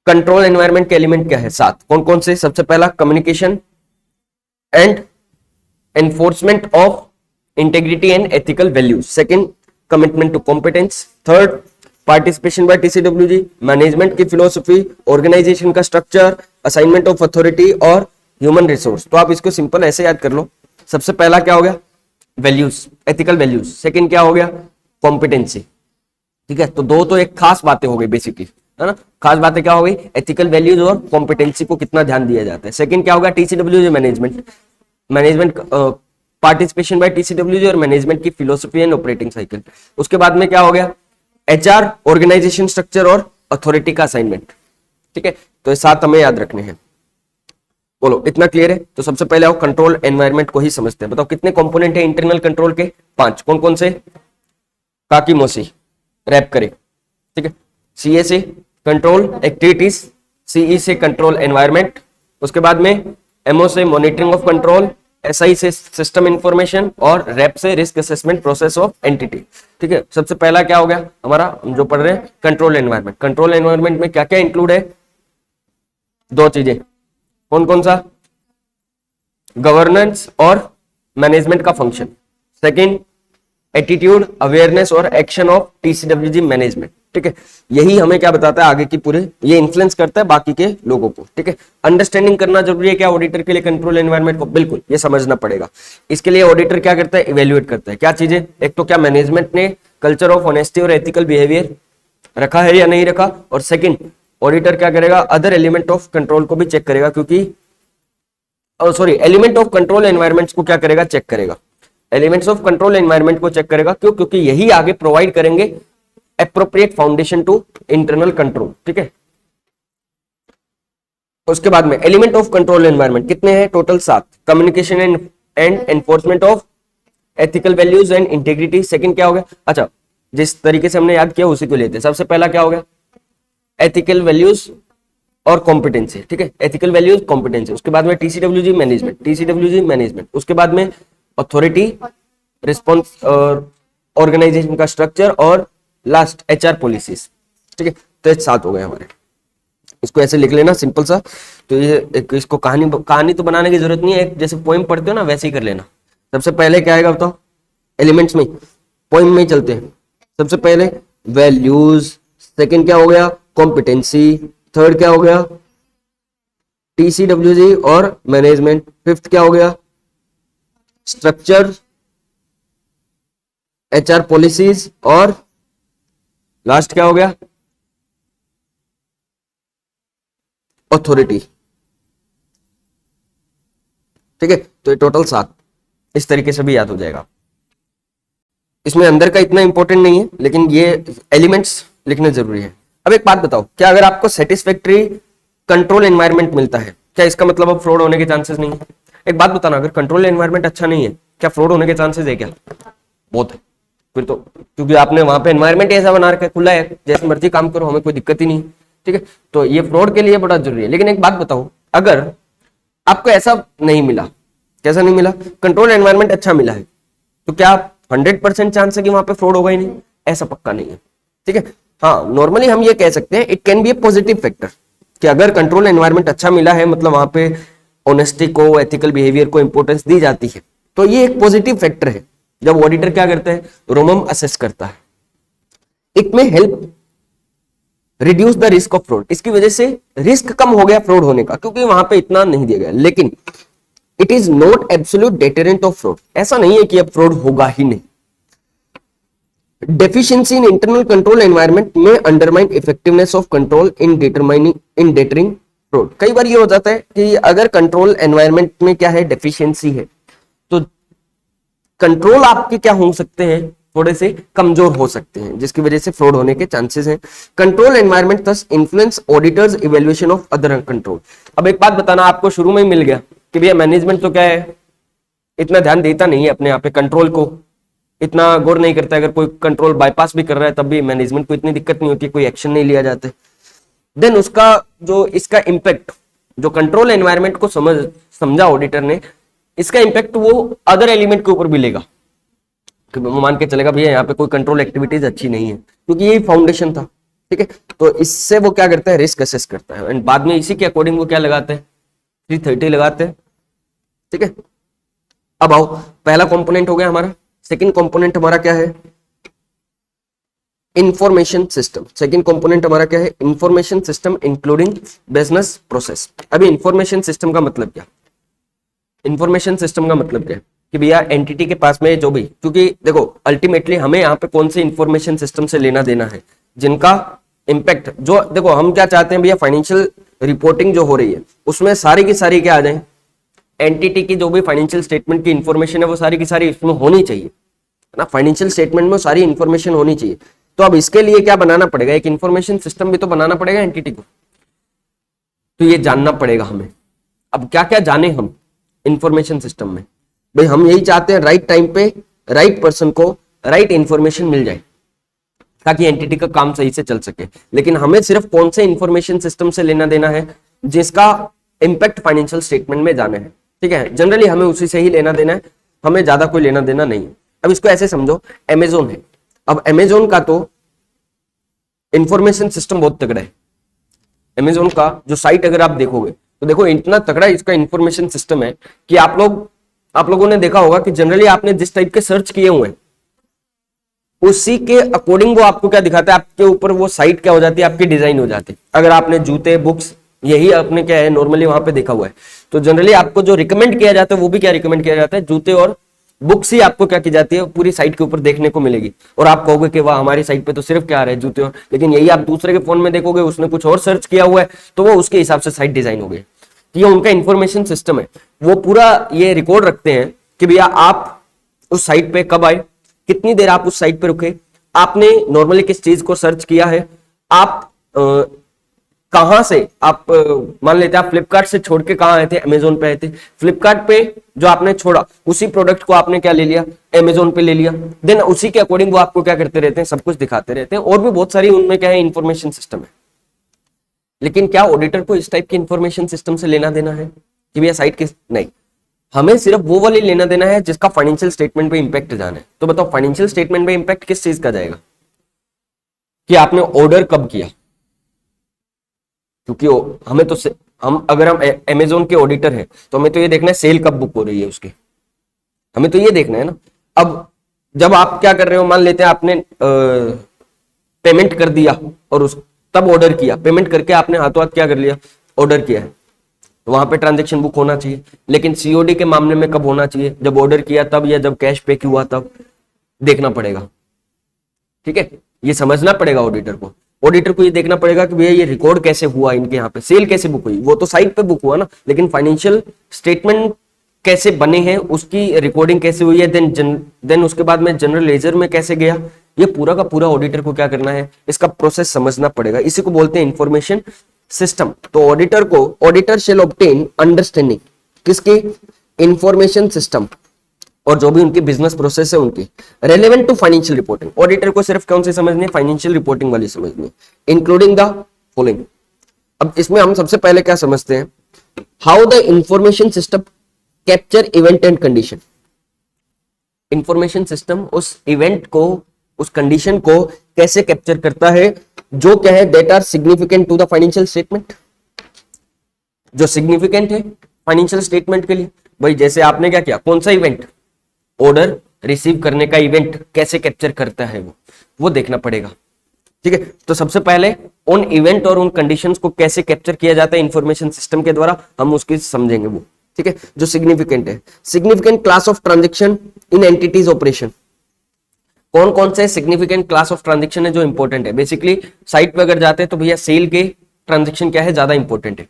कंट्रोल एनवायरनमेंट के एलिमेंट क्या है, 7। कौन कौन से, सबसे पहला communication and enforcement of integrity and ethical values. Second, commitment to competence. Third, participation by TCWG। Management की फिलोसफी, ऑर्गेनाइजेशन का स्ट्रक्चर, असाइनमेंट ऑफ अथॉरिटी और ह्यूमन रिसोर्स। तो आप इसको सिंपल ऐसे याद कर लो, सबसे पहला क्या हो गया, वैल्यूज, एथिकल वैल्यूज। सेकंड क्या हो गया, कॉम्पिटेंसी, ठीक है। तो दो तो एक खास बातें हो गई बेसिकली, है ना। खास बातें क्या हो गई, एथिकल वैल्यूज और कॉम्पिटेंसी को कितना ध्यान दिया जाता है। सेकंड क्या होगा, TCWG management, management participation by TCWG और मैनेजमेंट की फिलोसफी एंड ऑपरेटिंग साइकिल। उसके बाद में क्या हो गया, HR, ऑर्गेनाइजेशन स्ट्रक्चर और अथॉरिटी का असाइनमेंट, ठीक है। तो ये 7 हमें याद रखने हैं। बोलो इतना क्लियर है। तो सबसे पहले आओ कंट्रोल एनवायरनमेंट को ही समझते हैं। बताओ कितने कंपोनेंट है इंटरनल कंट्रोल के, 5। कौन कौन से, काकी मोसी, रैप करे, ठीक है। CA से कंट्रोल एक्टिविटीज, CE से कंट्रोल एनवायरनमेंट, उसके बाद में MO से मॉनिटरिंग ऑफ कंट्रोल, SI से सिस्टम इंफॉर्मेशन और रैप से risk assessment process of entity, ठीक है। सबसे पहला क्या हो गया हमारा, हम जो पढ़ रहे हैं कंट्रोल एनवायरनमेंट। कंट्रोल एनवायरनमेंट में क्या क्या इंक्लूड है, 2 चीजें, कौन कौन सा, गवर्नेंस और मैनेजमेंट का फंक्शन। सेकंड, एटीट्यूड, अवेयरनेस और एक्शन ऑफ TCWG मैनेजमेंट, ठीक है। यही हमें क्या बताता है आगे की पूरे, ये इन्फ्लुएंस करता है बाकी के लोगों को, ठीक है। अंडरस्टैंडिंग करना जरूरी है क्या ऑडिटर के लिए कंट्रोल एनवायरनमेंट को, बिल्कुल ये समझना पड़ेगा। इसके लिए ऑडिटर क्या करता है, इवेल्युएट करता है क्या चीजें, एक तो क्या मैनेजमेंट ने कल्चर ऑफ ऑनेस्टी और एथिकल बिहेवियर रखा है या नहीं रखा, और सेकंड ऑडिटर क्या करेगा, अदर एलिमेंट ऑफ कंट्रोल को भी चेक करेगा, क्योंकि एलिमेंट ऑफ कंट्रोल एनवायरनमेंट को क्या करेगा, चेक करेगा। एलिमेंट्स ऑफ कंट्रोल एनवायरनमेंट को चेक करेगा, क्यों, क्योंकि यही आगे प्रोवाइड करेंगे appropriate foundation to internal control, ठीक है। उसके बाद में एलिमेंट ऑफ कंट्रोल एनवायरनमेंट कितने हैं, total 7। Communication and enforcement of ethical values and integrity, second क्या हो गया, अच्छा जिस तरीके से हमने याद किया उसी को लेते हैं। सबसे पहला क्या हो गया, एथिकल वैल्यूज और कॉम्पिटेंसी, ठीक है, एथिकल वैल्यूज कॉम्पिटेंसी। उसके बाद में टीसीडब्ल्यूजी मैनेजमेंट, टीसीडब्ल्यूजी मैनेजमेंट। उसके बाद में अथॉरिटी, रिस्पॉन्स और ऑर्गेनाइजेशन का स्ट्रक्चर, और लास्ट एचआर पॉलिसीज, ठीक है। तो ये 7 हो गए हमारे, इसको ऐसे लिख लेना सिंपल सा। तो ये एक, इसको कहानी तो बनाने की जरूरत नहीं है, एक जैसे पोएम पढ़ते हो ना वैसे ही कर लेना। सबसे पहले क्या आएगा बताओ, एलिमेंट्स में, पोएम में ही चलते हैं। सबसे पहले वैल्यूज, सेकंड क्या हो गया, कॉम्पिटेंसी, थर्ड क्या हो गया, टीसीडब्ल्यूजी और मैनेजमेंट, फिफ्थ क्या हो गया, स्ट्रक्चर, एचआर पॉलिसीज, और लास्ट क्या हो गया, अथॉरिटी, ठीक है। तो ये टोटल 7, इस तरीके से भी याद हो जाएगा। इसमें अंदर का इतना इंपॉर्टेंट नहीं है, लेकिन ये एलिमेंट्स लिखने जरूरी है। अब एक बात बताओ, क्या अगर आपको सेटिस्फैक्टरी कंट्रोल एनवायरनमेंट मिलता है, क्या इसका मतलब अब फ्रॉड होने के चांसेस नहीं है? एक बात बताना, अगर कंट्रोल एनवायरनमेंट अच्छा नहीं है, क्या फ्रॉड होने के चांसेस है क्या? बहुत है फिर तो, क्योंकि आपने वहां पे एनवायरनमेंट ऐसा बना रखा है, खुला है, जैसे मर्जी काम करो, हमें कोई दिक्कत ही नहीं, ठीक है। तो ये फ्रॉड के लिए बड़ा जरूरी है। लेकिन एक बात बताओ, अगर आपको ऐसा नहीं मिला, कैसा नहीं मिला, कंट्रोल एनवायरनमेंट अच्छा मिला है, तो क्या 100% चांस है कि वहां पे फ्रॉड होगा ही नहीं? ऐसा पक्का नहीं है, ठीक है। हाँ, नॉर्मली हम ये कह सकते हैं, it can be A positive factor, कि अगर कंट्रोल एनवायरनमेंट अच्छा मिला है, मतलब वहां पे ऑनेस्टी को, एथिकल बिहेवियर को इंपॉर्टेंस दी जाती है, तो ये एक पॉजिटिव फैक्टर है। जब ऑडिटर क्या करता है, रोमम असेस करता है, इट में help reduce the risk of fraud, इसकी वजह से रिस्क कम हो गया फ्रॉड होने का, क्योंकि वहां पे इतना नहीं दिया गया। लेकिन it is not absolute deterrent of fraud, ऐसा नहीं है कि अब फ्रॉड होगा ही नहीं। Deficiency in internal control environment में undermine effectiveness of control in deterring fraud. कई बार ये हो जाता है कि अगर कंट्रोल एनवायरनमेंट में क्या है, डेफिशिएंसी है, तो कंट्रोल आपके क्या हो सकते हैं, थोड़े से कमजोर हो सकते हैं, जिसकी वजह से फ्रॉड होने के चांसेस हैं। Control environment thus influence auditors evaluation of other control. अब एक बात बताना, आपको शुरू में ही मिल गया कि भैया मैनेजमेंट तो क्या है, इतना ध्यान देता नहीं है अपने यहाँ पे, कंट्रोल को इतना गौर नहीं करता। अगर कोई कंट्रोल बाईपास भी कर रहा है तब भी मैनेजमेंट को इतनी दिक्कत नहीं होती, कोई एक्शन नहीं लिया जाता। देन उसका जो इसका इंपैक्ट, जो कंट्रोल एनवायरनमेंट को समझा ऑडिटर ने, इसका इंपैक्ट वो अदर एलिमेंट के ऊपर भी लेगा, कि वो मान के चलेगा भैया यहाँ पे कोई कंट्रोल एक्टिविटीज अच्छी नहीं है, क्योंकि यही फाउंडेशन था, ठीक है। तो इससे वो क्या करता है, रिस्क असेस करता है, एंड बाद में इसी के अकॉर्डिंग वो क्या लगाते हैं, 330 लगाते हैं, ठीक है। अब आओ, पहला कंपोनेंट हो गया हमारा। सेकंड कंपोनेंट हमारा क्या है, इंफॉर्मेशन सिस्टम। सेकंड कंपोनेंट हमारा क्या है, information system including business process. अभी इंफॉर्मेशन सिस्टम का मतलब क्या, इंफॉर्मेशन सिस्टम का मतलब क्या है कि भैया एंटिटी के पास में जो भी, क्योंकि देखो अल्टीमेटली हमें यहाँ पे कौन से इंफॉर्मेशन सिस्टम से लेना देना है, जिनका इंपैक्ट, जो देखो हम क्या चाहते हैं भैया, फाइनेंशियल रिपोर्टिंग जो हो रही है उसमें सारी की सारी क्या आ जाए, एंटिटी की जो भी फाइनेंशियल स्टेटमेंट की इंफॉर्मेशन है वो सारी की सारी इसमें होनी चाहिए ना, फाइनेंशियल स्टेटमेंट में सारी इंफॉर्मेशन होनी चाहिए। तो अब इसके लिए क्या बनाना पड़ेगा, एक इंफॉर्मेशन सिस्टम भी तो बनाना पड़ेगा एंटिटी को, तो ये जानना पड़ेगा हमें। अब क्या क्या जाने हम इंफॉर्मेशन सिस्टम में, भाई हम यही चाहते हैं राइट टाइम पे राइट पर्सन को राइट इंफॉर्मेशन मिल जाए, ताकि एंटिटी का काम सही से चल सके। लेकिन हमें सिर्फ कौन से इंफॉर्मेशन सिस्टम से लेना देना है, जिसका इंपैक्ट फाइनेंशियल स्टेटमेंट में जाना है, ठीक है। जनरली हमें उसी से ही लेना देना है, हमें ज्यादा कोई लेना देना नहीं है। अब इसको ऐसे समझो, अमेजोन है, अब अमेजोन का तो इंफॉर्मेशन सिस्टम बहुत तगड़ा है। अमेजोन का जो साइट अगर आप देखोगे तो देखो इतना तगड़ा इसका इंफॉर्मेशन सिस्टम है कि आप लोगों ने देखा होगा कि जनरली आपने जिस टाइप के सर्च किए हुए हैं उसी के अकॉर्डिंग वो आपको क्या दिखाता है, आपके ऊपर वो साइट क्या हो जाती है, आपकी डिजाइन हो जाती है। अगर आपने जूते, बुक्स, यही आपने क्या है नॉर्मली वहां पे देखा हुआ है, तो जनरली आपको जो रिकमेंड किया जाता है वो भी क्या रिकमेंड किया जाता है, जूते और बुक्स ही आपको क्या की जाती है, पूरी साइट के ऊपर देखने को मिलेगी। और आप कहोगे कि वाह हमारी साइट पे तो सिर्फ क्या आ रहा है, जूते और, लेकिन यही आप दूसरे के फोन में देखोगे उसने कुछ और सर्च किया हुआ है, तो वो उसके हिसाब से साइट डिजाइन हो गई। ये उनका इंफॉर्मेशन सिस्टम है, वो पूरा ये रिकॉर्ड रखते हैं कि भैया आप उस साइट पे कब आए, कितनी देर आप उस साइट पे रुके, आपने नॉर्मली किस चीज को सर्च किया है, आप कहां से आप मान लेते हैं आप फ्लिपकार्ट से छोड़ के कहां आए थे, अमेजोन पे आए थे, फ्लिपकार्ट पे जो आपने छोड़ा उसी प्रोडक्ट को आपने क्या ले लिया, अमेजोन पे ले लिया, देन उसी के अकॉर्डिंग वो आपको क्या करते रहते हैं, सब कुछ दिखाते रहते हैं। और भी बहुत सारी उनमें क्या है, इंफॉर्मेशन सिस्टम है। लेकिन क्या ऑडिटर को इस टाइप की इंफॉर्मेशन सिस्टम से लेना देना है कि भैया साइट किस, नहीं, हमें सिर्फ वो वाली लेना देना है जिसका फाइनेंशियल स्टेटमेंट पे इंपैक्ट जाना है। तो बताओ फाइनेंशियल स्टेटमेंट पे इंपैक्ट किस चीज का जाएगा, कि आपने ऑर्डर कब किया, क्योंकि हमें तो हम अगर हम अमेजोन के ऑडिटर हैं तो हमें तो ये देखना है सेल कब बुक हो रही है उसकी, हमें तो ये देखना है ना। अब जब आप क्या कर रहे हो, मान लेते हैं आपने पेमेंट कर दिया और उस तब ऑर्डर किया, पेमेंट करके आपने हाथों हाथ क्या कर लिया, ऑर्डर किया है, तो वहां पे ट्रांजैक्शन बुक होना चाहिए। लेकिन सीओडी के मामले में कब होना चाहिए, जब ऑर्डर किया तब, या जब कैश पे हुआ तब, देखना पड़ेगा। ठीक है, ये समझना पड़ेगा ऑडिटर को। ऑडिटर को ये देखना पड़ेगा कि भैया ये रिकॉर्ड कैसे हुआ, इनके यहाँ पे सेल कैसे बुक हुई, वो तो साइट पे बुक हुआ ना, लेकिन फाइनेंशियल स्टेटमेंट कैसे बने हैं, उसकी रिकॉर्डिंग कैसे हुई है, देन उसके बाद में जनरल लेजर में कैसे गया, ये पूरा का पूरा ऑडिटर को क्या करना है, इसका प्रोसेस समझना पड़ेगा। इसी को बोलते हैं इंफॉर्मेशन सिस्टम। तो ऑडिटर को, ऑडिटर शेल ऑब्टेन अंडरस्टैंडिंग किसकी, इंफॉर्मेशन सिस्टम, और जो भी उनकी बिजनेस प्रोसेस है उनकी relevant to financial reporting. Auditor को सिर्फ कौन सी समझनी है, फाइनेंशियल रिपोर्टिंग वाली समझनी है, इंक्लूडिंग द फॉलोइंग। अब इसमें हम सबसे पहले क्या समझते हैं, how the information system capture event and condition. Information system उस इवेंट को, उस कंडीशन को कैसे कैप्चर करता है जो क्या है, that are significant to the financial statement, जो सिग्निफिकेंट है फाइनेंशियल स्टेटमेंट के लिए। भाई जैसे आपने क्या किया, कौन सा इवेंट, ऑर्डर रिसीव करने का इवेंट कैसे कैप्चर करता है वो देखना पड़ेगा। ठीक है, तो सबसे पहले उन इवेंट और उन कंडीशंस को कैसे कैप्चर किया जाता है इंफॉर्मेशन सिस्टम के द्वारा, हम उसकी समझेंगे वो। ठीक है, जो सिग्निफिकेंट है, significant class of transaction in entities operation. कौन कौन से सिग्निफिकेंट क्लास ऑफ ट्रांजेक्शन है जो इंपॉर्टेंट है। बेसिकली साइट पे अगर जाते हैं तो भैया सेल के ट्रांजेक्शन क्या है, ज्यादा इंपॉर्टेंट है।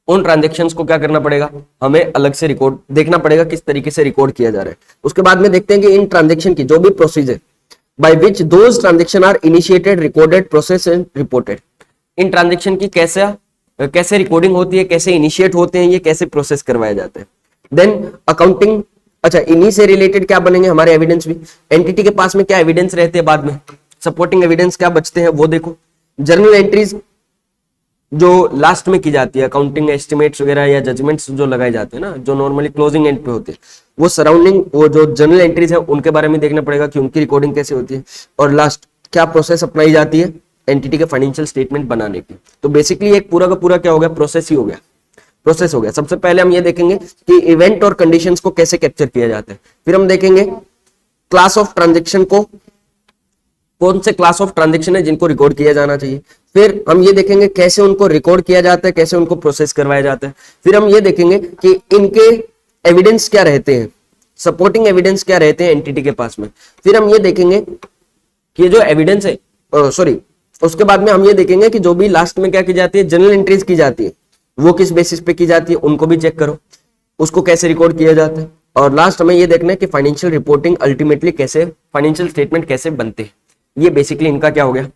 उन ट्रांजेक्शन्स को क्या करना पड़ेगा, हमें अलग से रिकॉर्ड देखना पड़ेगा किस तरीके से रिकॉर्ड किया जा रहा है। उसके बाद में देखते हैं कि इन ट्रांजेक्शन की जो भी procedure by which those transaction are initiated, recorded, process and reported. इन ट्रांजेक्शन की कैसे रिकॉर्डिंग होती है, कैसे इनिशिएट होते हैं, ये कैसे प्रोसेस करवाए जाते हैं। देन अकाउंटिंग, अच्छा इन्हीं से रिलेटेड क्या बनेंगे हमारे एविडेंस भी, एंटिटी के पास में क्या एविडेंस रहते हैं, बाद में सपोर्टिंग एविडेंस क्या बचते हैं वो देखो। जर्नल एंट्रीज जो लास्ट में की जाती है, अकाउंटिंग एस्टिमेट्स वगैरह या जजमेंट्स जो लगाए जाते हैं ना, जो नॉर्मली क्लोजिंग एंड पे होते हैं, वो सराउंडिंग, वो जो जर्नल एंट्रीज है उनके बारे में देखना पड़ेगा कि उनकी रिकॉर्डिंग कैसे होती है। और लास्ट क्या प्रोसेस अपनाई जाती है एंटिटी के फाइनेंशियल स्टेटमेंट बनाने की। तो बेसिकली एक पूरा का पूरा क्या हो गया, प्रोसेस ही हो गया, प्रोसेस हो गया। सबसे पहले हम ये देखेंगे कि इवेंट और कंडीशंस को कैसे कैप्चर किया जाता है, फिर हम देखेंगे क्लास ऑफ ट्रांजैक्शन को, कौन से क्लास ऑफ ट्रांजैक्शन है जिनको रिकॉर्ड किया जाना चाहिए, फिर हम ये देखेंगे कैसे उनको रिकॉर्ड किया जाता है, कैसे उनको प्रोसेस करवाया जाता है, फिर हम ये देखेंगे कि इनके एविडेंस क्या रहते हैं, सपोर्टिंग एविडेंस क्या रहते हैं एंटिटी के पास में, फिर हम ये देखेंगे कि जो एविडेंस है उसके बाद में हम ये देखेंगे कि जो भी लास्ट में क्या की जाती है, जनरल एंट्रीज की जाती है, वो किस बेसिस पे की जाती है, उनको भी चेक करो, उसको कैसे रिकॉर्ड किया जाता है। और लास्ट हमें ये देखना है कि फाइनेंशियल रिपोर्टिंग अल्टीमेटली कैसे, फाइनेंशियल स्टेटमेंट कैसे बनते हैं। ये बेसिकली इनका क्या हो गया,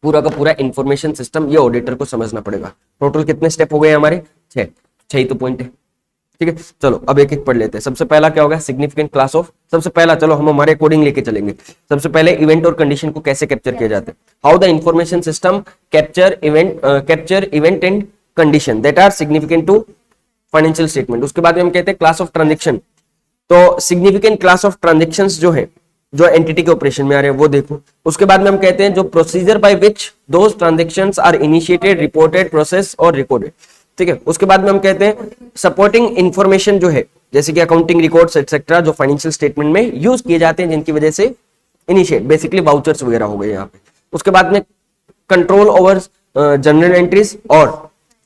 पूरा का पूरा इंफॉर्मेशन सिस्टम, ये ऑडिटर को समझना पड़ेगा। टोटल कितने स्टेप हो गए हमारे, 6 ही तो पॉइंट है। ठीक है, चलो अब एक एक पढ़ लेते हैं। सबसे पहला क्या होगा, सिग्निफिकेंट क्लास ऑफ, सबसे पहला चलो हम हमारे अकॉर्डिंग लेके चलेंगे। सबसे पहले इवेंट और कंडीशन को कैसे कैप्चर किया जाता है, how the information system capture event and condition that are significant to financial statement. उसके बाद में हम कहते हैं क्लास ऑफ ट्रांजेक्शन। तो सिग्निफिकेंट क्लास ऑफ ट्रांजेक्शंस जो है, जो एंटिटी के ऑपरेशन में आ रहे हैं वो देखो। उसके बाद में हम कहते हैं जो procedure by which those transactions are initiated, reported, process और रिकॉर्डेड। ठीक है, उसके बाद में हम कहते हैं सपोर्टिंग इंफॉर्मेशन जो है, जैसे कि अकाउंटिंग रिकॉर्ड्स एक्सेट्रा, जो फाइनेंशियल स्टेटमेंट में यूज किए जाते हैं, जिनकी वजह से इनिशिएट, बेसिकली वाउचर्स वगैरह हो गए यहाँ पे। उसके बाद में कंट्रोल ओवर जनरल एंट्रीज और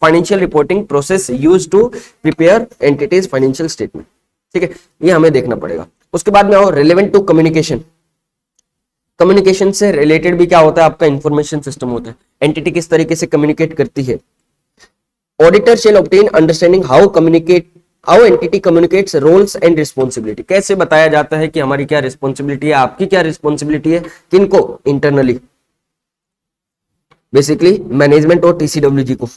financial reporting process use to prepare entities financial statement. ठीक है, ये हमें देखना पड़ेगा। उसके बाद में और रिलेवेंट टू कम्युनिकेशन, कम्युनिकेशन से रिलेटेड भी क्या होता है, आपका इंफॉर्मेशन सिस्टम होता है। एंटिटी किस तरीके से कम्युनिकेट करती है। Auditor shall obtain understanding how how entity communicates roles and responsibility, कैसे बताया जाता है कि हमारी क्या रिस्पॉन्सिबिलिटी है, आपकी क्या रिस्पॉन्सिबिलिटी है, किनको, इंटरनली, बेसिकली मैनेजमेंट और टीसीडब्ल्यूजी को।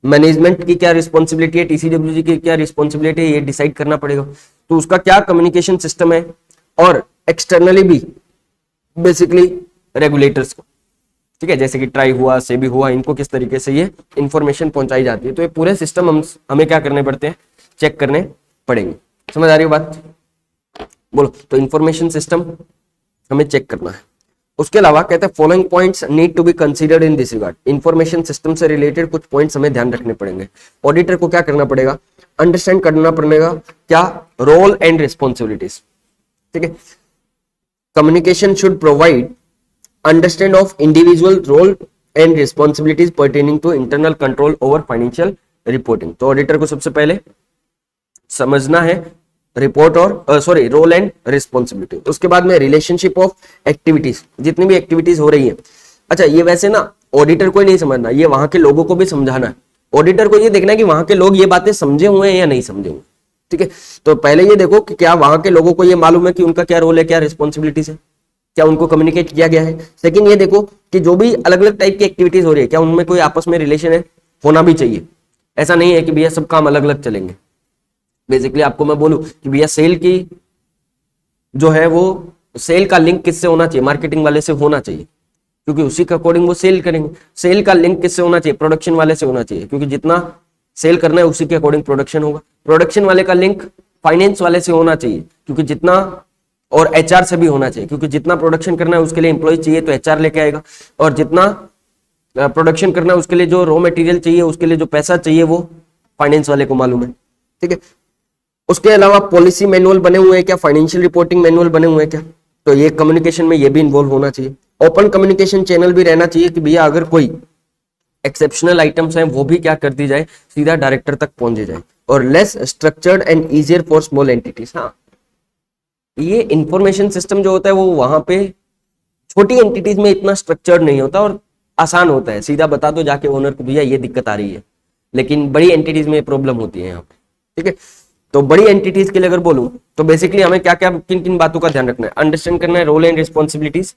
मैनेजमेंट की क्या रिस्पॉन्सिबिलिटी है, टीसीडब्ल्यूजी की क्या रिस्पॉन्सिबिलिटी है, ये डिसाइड करना पड़ेगा। तो उसका क्या कम्युनिकेशन सिस्टम है, और एक्सटर्नली भी बेसिकली रेगुलेटर्स को, ठीक है, जैसे कि ट्राई हुआ, सेबी हुआ, इनको किस तरीके से ये इंफॉर्मेशन पहुंचाई जाती है। तो ये पूरे सिस्टम हमें क्या करने पड़ते हैं, चेक करने पड़ेंगे। समझ आ रही है बात, बोलो। तो इंफॉर्मेशन सिस्टम हमें चेक करना है। उसके अलावा कहते हैं following points need to be considered in this regard, information system से रिलेटेड कुछ पॉइंट्स हमें ध्यान रखने पड़ेंगे। ऑडिटर को क्या करना पड़ेगा, अंडरस्टैंड करना पड़ेगा क्या, रोल एंड रिस्पॉन्सिबिलिटीज, ठीक है। Communication should provide understand of individual role and responsibilities pertaining to internal control over financial reporting. तो ऑडिटर को सबसे पहले समझना है रिपोर्ट और सॉरी रोल एंड रिस्पॉन्सिबिलिटी। उसके बाद में रिलेशनशिप ऑफ एक्टिविटीज, जितनी भी एक्टिविटीज हो रही है। अच्छा, ये वैसे ना ऑडिटर को ही नहीं समझना, ये वहां के लोगों को भी समझाना है। ऑडिटर को ये देखना है कि वहां के लोग ये बातें समझे हुए हैं या नहीं समझे हुए, ठीक है। तो पहले ये देखो कि क्या वहां के लोगों को ये मालूम है कि उनका क्या रोल है, क्या रिस्पॉन्सिबिलिटीज है, क्या उनको कम्युनिकेट किया गया है। सेकंड, ये देखो कि जो भी अलग अलग टाइप की एक्टिविटीज हो रही है, क्या उनमें कोई आपस में रिलेशन है, होना भी चाहिए। ऐसा नहीं है कि भैया सब काम अलग अलग चलेंगे। बेसिकली आपको मैं बोलूं कि भैया सेल की जो है वो सेल का लिंक किससे होना चाहिए, मार्केटिंग वाले से होना चाहिए, क्योंकि उसी के अकॉर्डिंग वो सेल करेंगे। सेल का लिंक किससे होना चाहिए, प्रोडक्शन वाले से होना चाहिए, क्योंकि जितना सेल करना है उसी के अकॉर्डिंग प्रोडक्शन होगा। प्रोडक्शन वाले का लिंक फाइनेंस वाले से होना चाहिए, क्योंकि जितना, और एचआर से भी होना चाहिए, क्योंकि जितना प्रोडक्शन करना है उसके लिए एम्प्लॉय चाहिए तो एचआर लेके आएगा, और जितना प्रोडक्शन करना है उसके लिए जो रॉ मटेरियल चाहिए, उसके लिए जो पैसा चाहिए वो फाइनेंस वाले को मालूम है, ठीक है। उसके अलावा पॉलिसी मैनुअल बने हुए हैं क्या, फाइनेंशियल रिपोर्टिंग मैनुअल बने हुए हैं क्या, तो ये कम्युनिकेशन में ये भी इन्वॉल्व होना चाहिए। ओपन कम्युनिकेशन चैनल भी रहना चाहिए कि भैया अगर कोई एक्सेप्शनल आइटम्स हैं वो भी क्या कर दी जाए, सीधा डायरेक्टर तक पहुंचे जाए। और less structured and easier for small entities. हाँ, ये इंफॉर्मेशन सिस्टम जो होता है वो वहां पे छोटी एंटिटीज में इतना स्ट्रक्चर्ड नहीं होता और आसान होता है, सीधा बता दो जाके ओनर को भैया ये दिक्कत आ रही है। लेकिन बड़ी एंटिटीज में प्रॉब्लम होती है यहाँ पे, ठीक है। तो बड़ी एंटिटीज के लिए अगर बोलूं तो बेसिकली हमें क्या क्या किन किन बातों का ध्यान रखना है, अंडरस्टैंड करना है रोल एंड रिस्पॉन्सिबिलिटीज।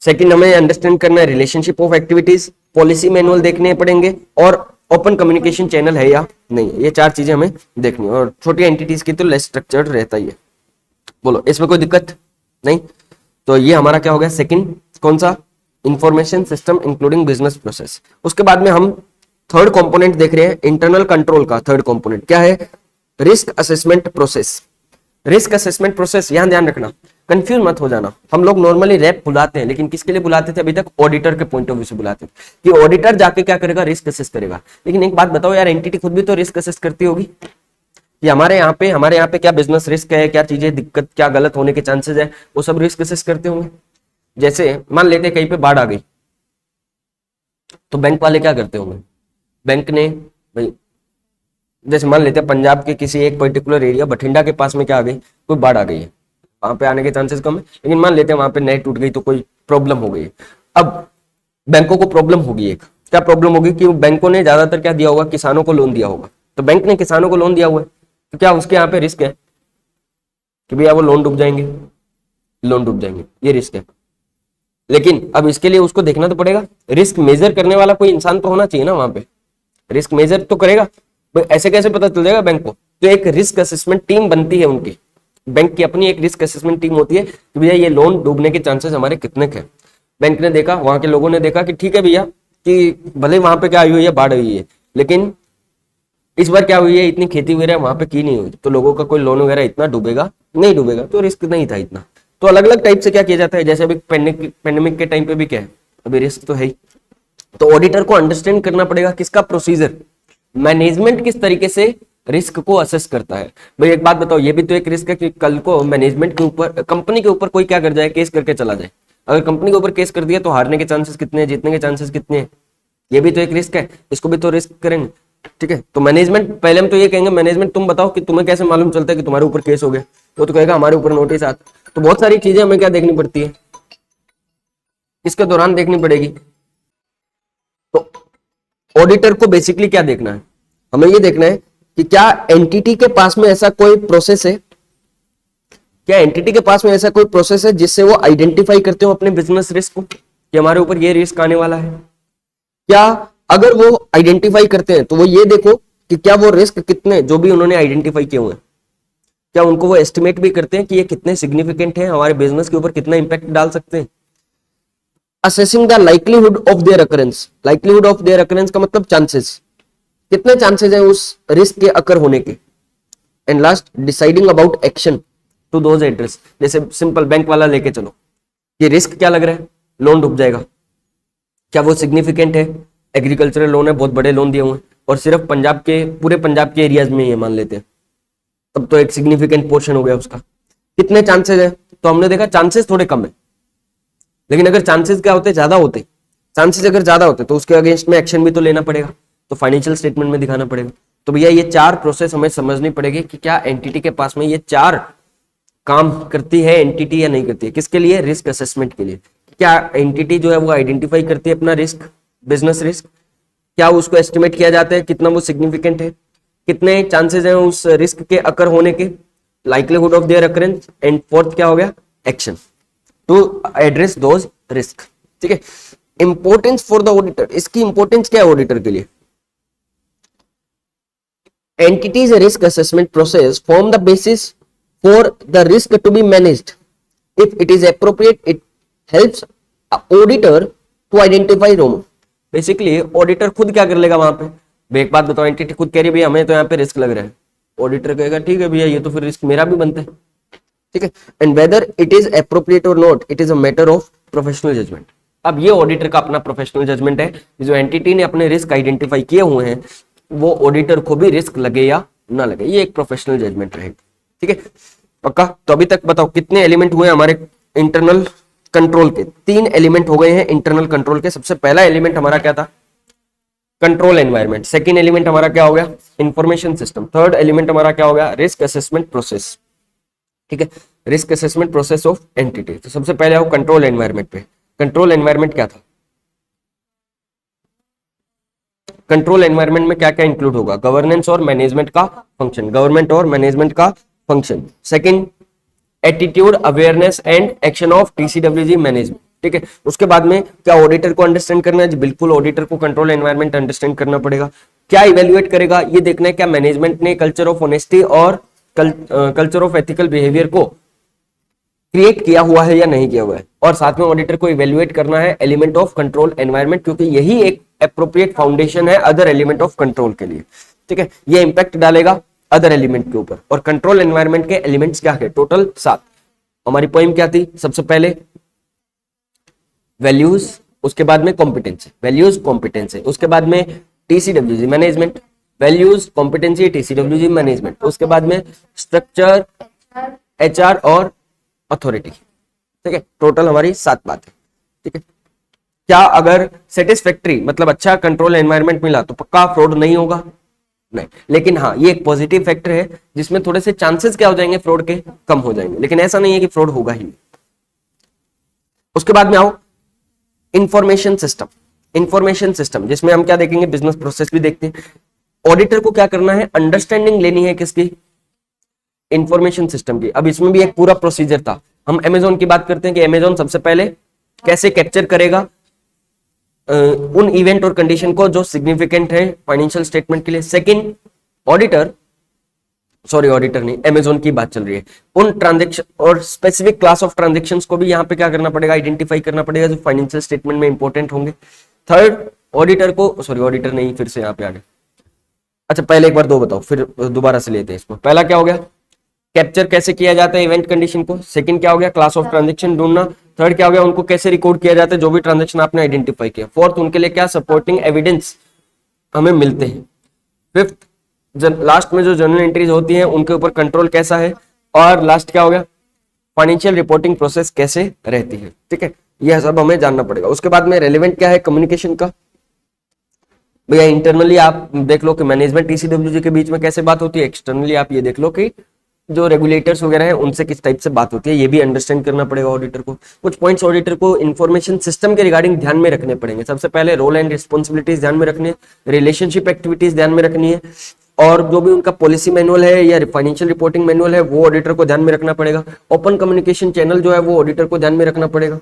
सेकंड, हमें अंडरस्टैंड करना है relationship of activities, policy manual देखने पड़ेंगे, और ओपन कम्युनिकेशन चैनल है या नहीं, ये चार चीजें हमें देखनी है। और छोटी एंटिटीज की तो लेस स्ट्रक्चर्ड रहता ही है। बोलो, इसमें कोई दिक्कत नहीं। तो ये हमारा क्या हो गया, सेकंड कौन सा, information system including business process. उसके बाद में हम थर्ड कंपोनेंट देख रहे हैं, इंटरनल कंट्रोल का थर्ड कंपोनेंट क्या है, risk assessment process. Risk assessment process, यहां ध्यान रखना, कंफ्यूज मत हो जाना। हम लोग नॉर्मली रैप बुलाते हैं, लेकिन किसके लिए बुलाते थे अभी तक, ऑडिटर के पॉइंट ऑफ व्यू से बुलाते थे कि ऑडिटर जाके क्या करेगा, रिस्क असेस करेगा। लेकिन एक बात बताओ यार, एंटिटी खुद भी तो रिस्क असेस करती होगी कि हमारे यहाँ पे क्या बिजनेस रिस्क है, क्या चीजें दिक्कत, क्या गलत होने के चांसेस है, वो सब रिस्क असेस करते होंगे। जैसे मान लेते कहीं पे बाढ़ आ गई, तो बैंक वाले क्या करते होंगे, बैंक ने भाई, जैसे मान लेते हैं पंजाब के किसी एक पर्टिकुलर एरिया बठिंडा के पास में क्या आ गई, कोई बाढ़ आ गई है, वहां पे आने के चांसेस कम है, लेकिन मान लेते हैं वहां पे नहर टूट गई तो कोई प्रॉब्लम हो गई। अब बैंकों को प्रॉब्लम होगी, एक क्या प्रॉब्लम होगी कि बैंकों ने ज्यादातर क्या दिया होगा, किसानों को लोन दिया होगा। तो बैंक ने किसानों को लोन दिया हुआ है, तो क्या उसके यहाँ पे रिस्क है कि भैया वो लोन डूब जाएंगे, लोन डूब जाएंगे, ये रिस्क है। लेकिन अब इसके लिए उसको देखना तो पड़ेगा, रिस्क मेजर करने वाला कोई इंसान तो होना चाहिए ना वहां पे, रिस्क मेजर तो करेगा। ऐसे कैसे पता चल जाएगा बैंक को, तो एक रिस्क असेसमेंट टीम बनती है उनकी, बैंक की अपनी एक रिस्क असेसमेंट टीम होती है कि भैया ये लोन डूबने के चांसेस हमारे कितने हैं। बैंक ने देखा, वहां के लोगों ने देखा कि ठीक है भैया कि भले वहां पे क्या आई हुई है, बाढ़ हुई है, लेकिन इस बार क्या हुई है, इतनी खेती वगैरह वहां पे की नहीं हुई, तो लोगों का कोई लोन वगैरह इतना डूबेगा नहीं, डूबेगा, तो रिस्क नहीं था इतना। तो अलग अलग टाइप से क्या किया जाता है, जैसे अभी पेंडेमिक के टाइम पे भी क्या है, अभी रिस्क तो है ही। तो ऑडिटर को अंडरस्टैंड करना पड़ेगा किसका प्रोसीजर, मैनेजमेंट किस तरीके से रिस्क को असेस करता है। भाई एक बात बताओ, ये भी तो एक रिस्क है कि कल को मैनेजमेंट के ऊपर, कंपनी के ऊपर कोई क्या कर जाए, केस करके चला जाए। अगर कंपनी के ऊपर केस कर दिया तो हारने के चांसेस कितने हैं, जीतने के चांसेस कितने हैं, ये भी तो एक रिस्क है, इसको भी तो रिस्क करेंगे, ठीक है। तो मैनेजमेंट, पहले हम तो ये कहेंगे मैनेजमेंट तुम बताओ कि तुम्हें कैसे मालूम चलता है कि तुम्हारे ऊपर केस हो गया, वो तो कहेगा हमारे ऊपर नोटिस आता। तो बहुत सारी चीजें हमें क्या देखनी पड़ती है, इसके दौरान देखनी पड़ेगी। तो ऑडिटर को बेसिकली क्या देखना है, हमें ये देखना है कि क्या एंटिटी के पास में ऐसा कोई प्रोसेस है, क्या एंटिटी के पास में ऐसा कोई प्रोसेस है जिससे वो आइडेंटिफाई करते हो अपने बिजनेस रिस्क को कि हमारे ऊपर ये रिस्क आने वाला है। क्या अगर वो आइडेंटिफाई करते हैं तो वो ये देखो कि क्या वो रिस्क कितने जो भी उन्होंने आइडेंटिफाई किए हुए हैं, क्या उनको वो एस्टिमेट भी करते हैं कि ये कितने सिग्निफिकेंट है, हमारे बिजनेस के ऊपर कितना इंपैक्ट डाल सकते हैं। Assessing the likelihood of their occurrence, likelihood of their occurrence का मतलब चांसेस, कितने चांसेस है उस रिस्क के अकर होने के। And last deciding about action to those address, जैसे सिंपल बैंक वाला लेके चलो, ये रिस्क क्या लग रहा है, लोन डूब जाएगा, क्या वो सिग्निफिकेंट है, एग्रीकल्चरल लोन है, बहुत बड़े लोन दिए हुए हैं और सिर्फ पंजाब के, पूरे पंजाब के एरियाज में ये मान लेते हैं, तब तो एक सिग्निफिकेंट पोर्शन हो गया उसका, कितने चांसेस है। तो हमने देखा चांसेस थोड़े कम है, लेकिन अगर चांसेस क्या होते ज्यादा होते, चांसेस अगर ज्यादा होते तो उसके अगेंस्ट में एक्शन भी तो लेना पड़ेगा, तो फाइनेंशियल स्टेटमेंट में दिखाना पड़ेगा। तो भैया ये चार प्रोसेस हमें समझनी पड़ेगी कि क्या एंटिटी के पास में ये चार काम करती है एंटिटी या नहीं करती है। किसके लिए, रिस्क असेसमेंट के लिए। क्या एंटिटी जो है वो आइडेंटिफाई करती है अपना रिस्क, बिजनेस रिस्क, क्या उसको एस्टिमेट किया जाता है कितना वो सिग्निफिकेंट है, कितने चांसेस हैं उस रिस्क के अकर होने के, likelihood of their occurrence, and fourth क्या हो गया, action to address those risk. ठीक है, इंपॉर्टेंस फॉर द ऑडिटर, इसकी इंपॉर्टेंस क्या है ऑडिटर के लिए। Entities risk assessment process form the basis for the risk to be managed. If it is appropriate, it helps auditor to identify wrong. Basically, auditor खुद क्या कर लेगा वहां पे, एक बात बताओ, एंटिटी खुद कह रही है भैया हमें तो यहाँ पे रिस्क लग रहा है, ऑडिटर कहेगा ठीक है भैया ये तो फिर रिस्क मेरा भी बनता है। ठीक है, and whether it is appropriate और not, it is a matter of professional judgment. अब ये ऑडिटर का अपना प्रोफेशनल जजमेंट है, जो एंटिटी ने अपने रिस्क आइडेंटिफाई किए हुए हैं वो ऑडिटर को भी रिस्क लगे या ना लगे, ये एक प्रोफेशनल जजमेंट रहेगा। ठीक है, पक्का। तो अभी तक बताओ कितने एलिमेंट हुए हमारे इंटरनल कंट्रोल के, 3 एलिमेंट हो गए हैं इंटरनल कंट्रोल के। सबसे पहला एलिमेंट हमारा क्या था, कंट्रोल एनवायरनमेंट। सेकंड एलिमेंट हमारा क्या हो गया, इंफॉर्मेशन सिस्टम। थर्ड एलिमेंट हमारा क्या हो गया, रिस्क असेसमेंट प्रोसेस। ठीक है, risk assessment process of entity. तो सबसे पहले आओ कंट्रोल एनवायरनमेंट पे। कंट्रोल एनवायरनमेंट क्या था, कंट्रोल एनवायरनमेंट में क्या क्या इंक्लूड होगा, गवर्नेंस और मैनेजमेंट का फंक्शन, गवर्नमेंट और मैनेजमेंट का function. Second, attitude, awareness and action of TCWG management. ठीक है, उसके बाद में क्या ऑडिटर को अंडरस्टैंड करना है, बिल्कुल ऑडिटर को कंट्रोल एनवायरनमेंट अंडरस्टैंड करना पड़ेगा। क्या इवेल्युएट करेगा, ये देखना है क्या मैनेजमेंट ने कल्चर ऑफ ऑनेस्टी और कल्चर ऑफ एथिकल बिहेवियर को क्रिएट किया हुआ है या नहीं किया हुआ है। और साथ में ऑडिटर को इवेल्युएट करना है एलिमेंट ऑफ कंट्रोल एनवायरनमेंट, क्योंकि यही एक एप्रोप्रिएट फाउंडेशन है अदर एलिमेंट ऑफ कंट्रोल के लिए। ठीक है, ये इंपैक्ट डालेगा अदर एलिमेंट के ऊपर। और कंट्रोल एनवायरनमेंट के एलिमेंट्स क्या है, टोटल 7। हमारी पॉइंट क्या थी, सबसे पहले वैल्यूज, उसके बाद में कॉम्पिटेंसी, वैल्यूज कॉम्पिटेंसी, उसके बाद में TCWG management, values competency TCWG management, उसके बाद में स्ट्रक्चर, एचआर और अथॉरिटी। ठीक है, टोटल हमारी 7 बातें। ठीक है, क्या अगर सेटिस्फैक्ट्री मतलब अच्छा कंट्रोल एनवायरनमेंट मिला तो पक्का फ्रॉड नहीं होगा, नहीं, लेकिन हाँ ये एक पॉजिटिव फैक्टर है जिसमें थोड़े से चांसेस क्या हो जाएंगे फ्रॉड के, कम हो जाएंगे, लेकिन ऐसा नहीं है कि फ्रॉड होगा ही नहीं। उसके बाद में आओ इंफॉर्मेशन सिस्टम। इंफॉर्मेशन सिस्टम जिसमें हम क्या देखेंगे, बिजनेस प्रोसेस भी देखते हैं। ऑडिटर को क्या करना है, अंडरस्टैंडिंग लेनी है किसकी, इंफॉर्मेशन सिस्टम की। अब इसमें भी एक पूरा प्रोसीजर था। हम अमेजोन की बात करते हैं कि अमेजोन सबसे पहले कैसे कैप्चर करेगा उन इवेंट और कंडीशन को जो सिग्निफिकेंट है फाइनेंशियल स्टेटमेंट के लिए। सेकंड, ऑडिटर नहीं, अमेजोन की बात चल रही है, उन ट्रांजैक्शन और स्पेसिफिक क्लास ऑफ ट्रांजैक्शंस को भी यहां पे क्या करना पड़ेगा, आइडेंटिफाई करना पड़ेगा जो फाइनेंशियल स्टेटमेंट में इंपॉर्टेंट होंगे। थर्ड, ऑडिटर नहीं, फिर से यहां पे आ गए। अच्छा पहले एक बार 2 बताओ, फिर दोबारा से लेते हैं इसको। पहला क्या हो गया, कैप्चर कैसे किया जाता है इवेंट कंडीशन को। सेकंड क्या हो गया, क्लास ऑफ ट्रांजैक्शन ढूंढना। थर्ड क्या हो गया, उनको कैसे रिकॉर्ड किया जाता है जो भी ट्रांजैक्शन आपने आइडेंटिफाई किया। फोर्थ, उनके लिए क्या सपोर्टिंग एविडेंस हमें मिलते हैं। फिफ्थ, लास्ट में जो जर्नल एंट्रीज होती हैं उनके ऊपर कंट्रोल कैसा है। और लास्ट क्या हो गया, फाइनेंशियल रिपोर्टिंग प्रोसेस कैसे रहती है। ठीक है, यह सब हमें जानना पड़ेगा। उसके बाद में रेलेवेंट क्या है कम्युनिकेशन का, भैया इंटरनली आप देख लो कि मैनेजमेंट टीसीडब्ल्यूजी के बीच में कैसे बात होती है, एक्सटर्नली आप ये देख लो कि जो रेगुलेटर्स वगैरह हैं उनसे किस टाइप से बात होती है, ये भी अंडरस्टैंड करना पड़ेगा ऑडिटर को। कुछ पॉइंट्स ऑडिटर को इंफॉर्मेशन सिस्टम के रिगार्डिंग ध्यान में रखने पड़ेंगे। सबसे पहले रोल एंड रिस्पॉन्सिबिलिटीज ध्यान में रखनी है, रिलेशनशिप एक्टिविटीज ध्यान में रखनी है, और जो भी उनका पॉलिसी मैनुअल है या फाइनेंशियल रिपोर्टिंग मैनुअल है वो ऑडिटर को ध्यान में रखना पड़ेगा। ओपन कम्युनिकेशन चैनल जो है वो ऑडिटर को ध्यान में रखना पड़ेगा।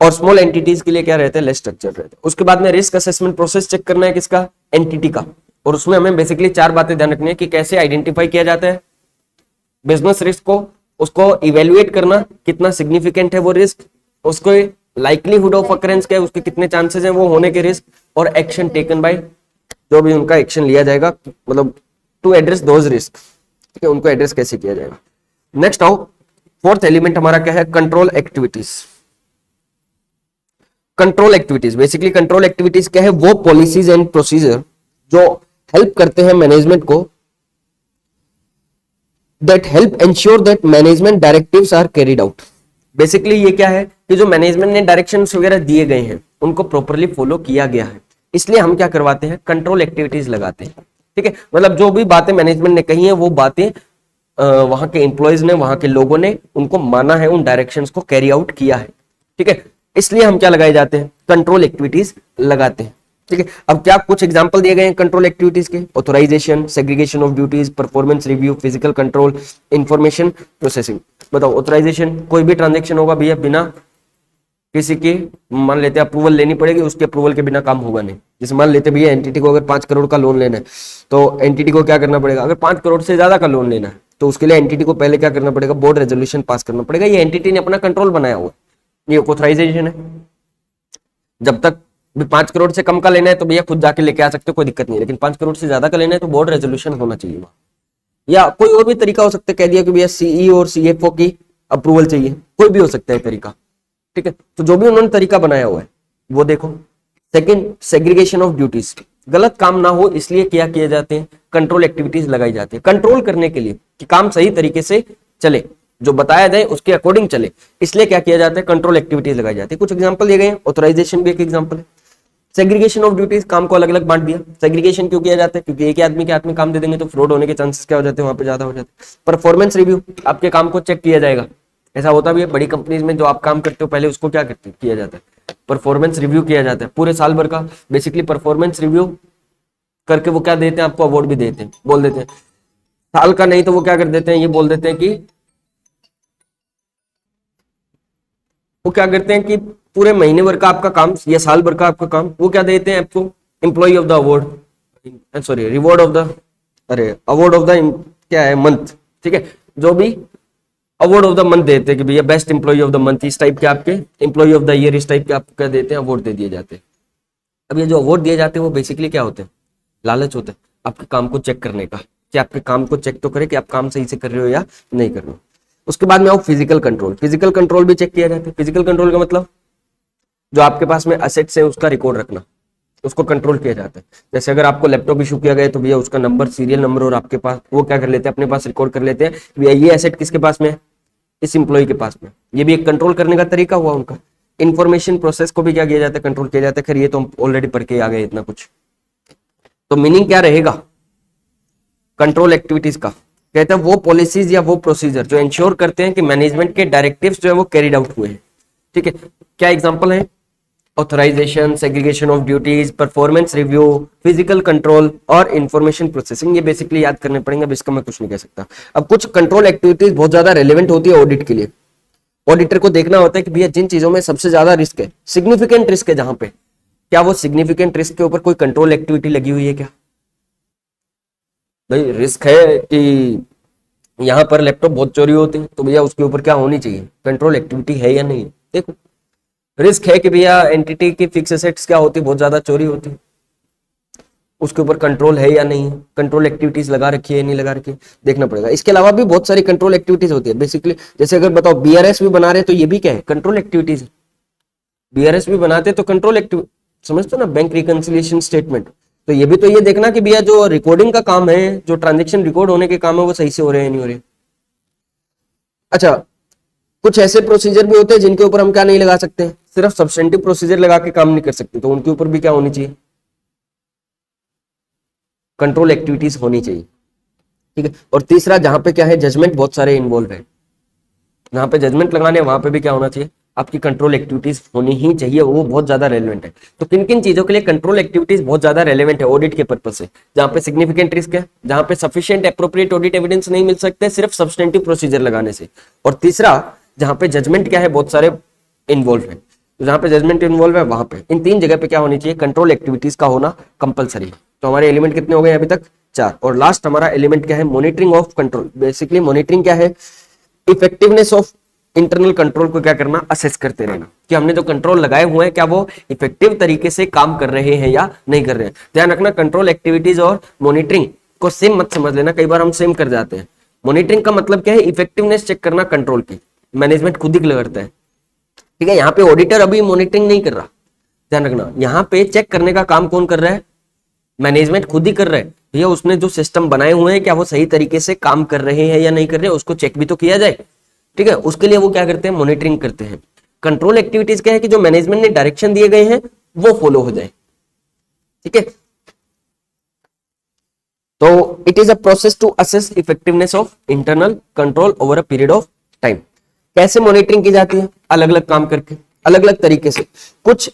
और स्मॉल एंटिटीज के लिए क्या रहते हैं, लेस स्ट्रक्चर रहते हैं। उसके बाद में रिस्क असेसमेंट प्रोसेस चेक करना है किसका, एंटिटी का। और उसमें हमें बेसिकली 4 बातें ध्यान रखनी है कि कैसे आइडेंटिफाई किया जाता है बिजनेस रिस्क को, उसको इवेल्युएट करना, कितना सिग्निफिकेंट है वो रिस्क, उसको लाइकलीहुड ऑफ अकरेंस क्या है, उसके कितने चांसेस हैं वो होने के रिस्क, और एक्शन टेकन बाय, जो भी उनका एक्शन लिया जाएगा मतलब टू एड्रेस दोज रिस्क, ठीक है, उनको एड्रेस कैसे किया जाएगा। नेक्स्ट आओ, फोर्थ एलिमेंट हमारा क्या है, control activities. Control activities, basically control activities क्या है, वो पॉलिसीज एंड प्रोसीजर जो हेल्प करते हैं मैनेजमेंट को, that help ensure that management directives are carried out. Basically ये क्या है कि जो मैनेजमेंट ने डायरेक्शंस वगैरह दिए गए हैं उनको प्रॉपर्ली फॉलो किया गया है, इसलिए हम क्या करवाते हैं, कंट्रोल एक्टिविटीज लगाते हैं। ठीक है, मतलब जो भी बातें मैनेजमेंट ने कही है वो बातें वहां के एम्प्लॉयज ने, वहां के लोगों ने उनको माना है, उन डायरेक्शंस को कैरी आउट किया है। ठीक है, इसलिए हम क्या लगाए जाते हैं, कंट्रोल एक्टिविटीज लगाते हैं। ठीक है, अब क्या कुछ एग्जांपल दिए गए हैं कंट्रोल एक्टिविटीज के, authorization, segregation of duties, performance review, physical control, information processing. बताओ, ऑथराइजेशन, कोई भी ट्रांजेक्शन होगा भैया बिना किसी की मान लेते अप्रूवल लेनी पड़ेगी, उसके अप्रूवल के बिना काम होगा नहीं। जैसे मान लेते भैया एंटिटी को अगर 5 करोड़ का लोन लेना है तो एंटिटी को क्या करना पड़ेगा, अगर 5 करोड़ से ज्यादा का लोन लेना है तो उसके लिए एंटिटी को पहले क्या करना पड़ेगा, बोर्ड रेजोल्यूशन पास करना पड़ेगा। ये एंटिटी ने अपना कंट्रोल बनाया हुआ, ये ऑथराइजेशन है। जब तक भी 5 करोड़ से कम का लेना है तो भैया खुद जाके लेके आ सकते हो, कोई दिक्कत नहीं है, लेकिन 5 करोड़ से ज्यादा का लेना है तो बोर्ड रेजोल्यूशन होना चाहिए वहां। या कोई और भी तरीका हो सकता है, कह दिया कि भैया सीई और सीएफओ की अप्रूवल चाहिए, कोई भी हो सकता है तरीका। ठीक है, तो जो भी उन्होंने तरीका बनाया हुआ है वो देखो। सेकंड, सेग्रीगेशन ऑफ ड्यूटीज, गलत काम ना हो इसलिए क्या किए जाते हैं, कंट्रोल एक्टिविटीज लगाई जाती है, कंट्रोल करने के लिए कि काम सही तरीके से चले, जो बताया जाए उसके अकॉर्डिंग चले, इसलिए क्या किया जाता है, कंट्रोल एक्टिविटीज लगाई जाती है। कुछ एग्जांपल दिए गए हैं, ऑथराइजेशन भी एक एग्जांपल है। सेग्रीगेशन ऑफ ड्यूटीज, काम को अलग अलग बांट दिया। सेग्रीगेशन क्यों किया जाता है, क्योंकि एक ही आदमी के हाथ में काम दे देंगे तो फ्रॉड होने के चांसेस क्या हो जाते हैं, वहां पे ज्यादा हो जाते हैं। परफॉर्मेंस रिव्यू, आपके काम को चेक किया जाएगा, ऐसा होता भी है बड़ी कंपनीज में, जो आप काम करते हो पहले उसको क्या करते किया जाता है, परफॉर्मेंस रिव्यू किया जाता है पूरे साल भर का। बेसिकली परफॉर्मेंस रिव्यू करके वो क्या देते हैं, आपको अवार्ड भी देते हैं, बोल देते हैं साल का नहीं तो वो क्या कर देते हैं, ये बोल देते हैं कि वो क्या करते हैं कि पूरे महीने भर का आपका काम या साल भर का आपका काम, वो क्या देते हैं आपको, employee of the award, sorry reward of the, अरे अवार्ड ऑफ द क्या है, मंथ। ठीक है, जो भी अवार्ड ऑफ द मंथ देते हैं कि भैया best employee of the month, इस टाइप के आपके एम्प्लॉय ऑफ द ईयर, इस टाइप के आपको क्या देते हैं, अवार्ड दे दिए जाते हैं। अब ये जो अवार्ड दिए जाते हैं वो बेसिकली क्या होते हैं, लालच होता है आपके काम को चेक करने का, कि आपके काम को चेक तो करे कि आप काम सही से कर रहे हो या नहीं कर रहे हो। उसके बाद में आओ फिजिकल कंट्रोल, फिजिकल कंट्रोल भी चेक किया जाता है। फिजिकल कंट्रोल का मतलब जो आपके पास में असेट्स है उसका रिकॉर्ड रखना, उसको कंट्रोल किया जाता है। जैसे अगर आपको लैपटॉप इशू किया गया तो भैया उसका नंबर, सीरियल नंबर और आपके पास वो क्या कर लेते हैं, अपने पास रिकॉर्ड कर लेते हैं भैया ये एसेट किसके पास में है, इस इंप्लॉय के पास में। ये भी एक कंट्रोल करने का तरीका हुआ उनका। इंफॉर्मेशन प्रोसेस को भी क्या किया जाता है, कंट्रोल किया जाता है। खैर ये तो हम ऑलरेडी पढ़ के आ गए इतना कुछ, तो मीनिंग क्या रहेगा कंट्रोल एक्टिविटीज का, कहते हैं वो पॉलिसीज या वो प्रोसीजर जो इंश्योर करते हैं कि मैनेजमेंट के डायरेक्टिव्स जो है वो कैरिड आउट हुए हैं। ठीक है, क्या एग्जांपल है, authorization, segregation of duties, performance review, physical control और इंफॉर्मेशन प्रोसेसिंग। ये बेसिकली याद करने पड़ेंगे, अब इसका मैं कुछ नहीं कह सकता। अब कुछ कंट्रोल एक्टिविटीज बहुत ज्यादा रेलेवेंट होती है ऑडिट के लिए। ऑडिटर को देखना होता है कि भैया जिन चीजों में सबसे ज्यादा रिस्क है, सिग्निफिकेंट रिस्क है जहां पे, क्या वो सिग्निफिकेंट रिस्क के ऊपर कोई कंट्रोल एक्टिविटी लगी हुई है क्या। भाई रिस्क है कि यहाँ पर लैपटॉप बहुत चोरी होते हैं तो भैया उसके ऊपर क्या होनी चाहिए, कंट्रोल एक्टिविटी है या नहीं। देखो रिस्क है कि भैया एंटिटी की फिक्स एसेट्स क्या होती है, बहुत ज्यादा चोरी होती है, उसके ऊपर कंट्रोल है या नहीं, कंट्रोल एक्टिविटीज लगा रखी है नहीं लगा रखी, देखना पड़ेगा। इसके अलावा भी बहुत सारी कंट्रोल एक्टिविटीज होती है बेसिकली। जैसे अगर बताओ बीआरएस भी बना रहे तो ये भी क्या है, कंट्रोल एक्टिविटीज है। बीआरएस भी बनाते तो कंट्रोल एक्टिविटी, समझते हो ना, बैंक रिकंसिलिएशन स्टेटमेंट। तो ये भी तो ये देखना कि भैया जो रिकॉर्डिंग का काम है, जो ट्रांजेक्शन रिकॉर्ड होने के काम है वो सही से हो रहे हैं नहीं हो रहे। अच्छा, कुछ ऐसे प्रोसीजर भी होते हैं जिनके ऊपर हम क्या नहीं लगा सकते, सिर्फ सब्सटेंटिव प्रोसीजर लगा के काम नहीं कर सकते, तो उनके ऊपर भी क्या होनी चाहिए, कंट्रोल एक्टिविटीज होनी चाहिए। ठीक है, और तीसरा जहां पे क्या है, जजमेंट बहुत सारे इन्वॉल्व है, जहां पे जजमेंट लगाने वहां पे भी क्या होना चाहिए, आपकी कंट्रोल एक्टिविटीज होनी ही चाहिए, वो बहुत ज्यादा रेलेवेंट है। तो किन किन चीजों के लिए कंट्रोल एक्टिविटीज बहुत ज्यादा रेलेवेंट है ऑडिट के पर्पज से? जहां पे सिग्निफिकेंट रिस्क है, जहां पे सफिशिएंट एप्रोप्रिएट ऑडिट एविडेंस नहीं मिल सकते सिर्फ सब्सटेंटिव प्रोसीजर लगाने से, और तीसरा जहां पे जजमेंट क्या है बहुत सारे इन्वॉल्व है। तो जहां पे जजमेंट इन्वॉल्व है वहां पे इन 3 जगह पे क्या होनी चाहिए, कंट्रोल एक्टिविटीज का होना कंपलसरी है। तो हमारे एलिमेंट कितने हो गए अभी तक? 4। और लास्ट हमारा एलिमेंट क्या है, monitoring of control. Basically monitoring क्या है, इफेक्टिवनेस ऑफ इंटरनल कंट्रोल को क्या करना, असेस करते रहना कि हमने जो कंट्रोल लगाए हुए हैं क्या वो इफेक्टिव तरीके से काम कर रहे हैं या नहीं कर रहे हैं। ध्यान रखना कंट्रोल एक्टिविटीज और मॉनिटरिंग को सेम मत समझ लेना, कई बार हम सेम कर जाते हैं। मॉनिटरिंग का मतलब क्या है, इफेक्टिवनेस चेक करना कंट्रोल की, मैनेजमेंट खुद ही करता है, ठीक है। यहाँ पे ऑडिटर अभी मॉनिटरिंग नहीं कर रहा, ध्यान रखना। यहाँ पे चेक करने का काम कौन कर रहा है, मैनेजमेंट खुद ही कर रहा है। भैया उसने जो सिस्टम बनाए हुए हैं क्या वो सही तरीके से काम कर रहे हैं या नहीं कर रहे हैं, उसको चेक भी तो किया जाए, ठीक है। उसके लिए वो क्या करते हैं, मॉनिटरिंग करते हैं। कंट्रोल एक्टिविटीज क्या है कि जो मैनेजमेंट ने डायरेक्शन दिए गए हैं वो फॉलो हो जाए, ठीक है। तो it is a process to assess effectiveness of internal control over a period of time. कैसे मॉनिटरिंग की जाती है, अलग अलग काम करके, अलग अलग तरीके से। कुछ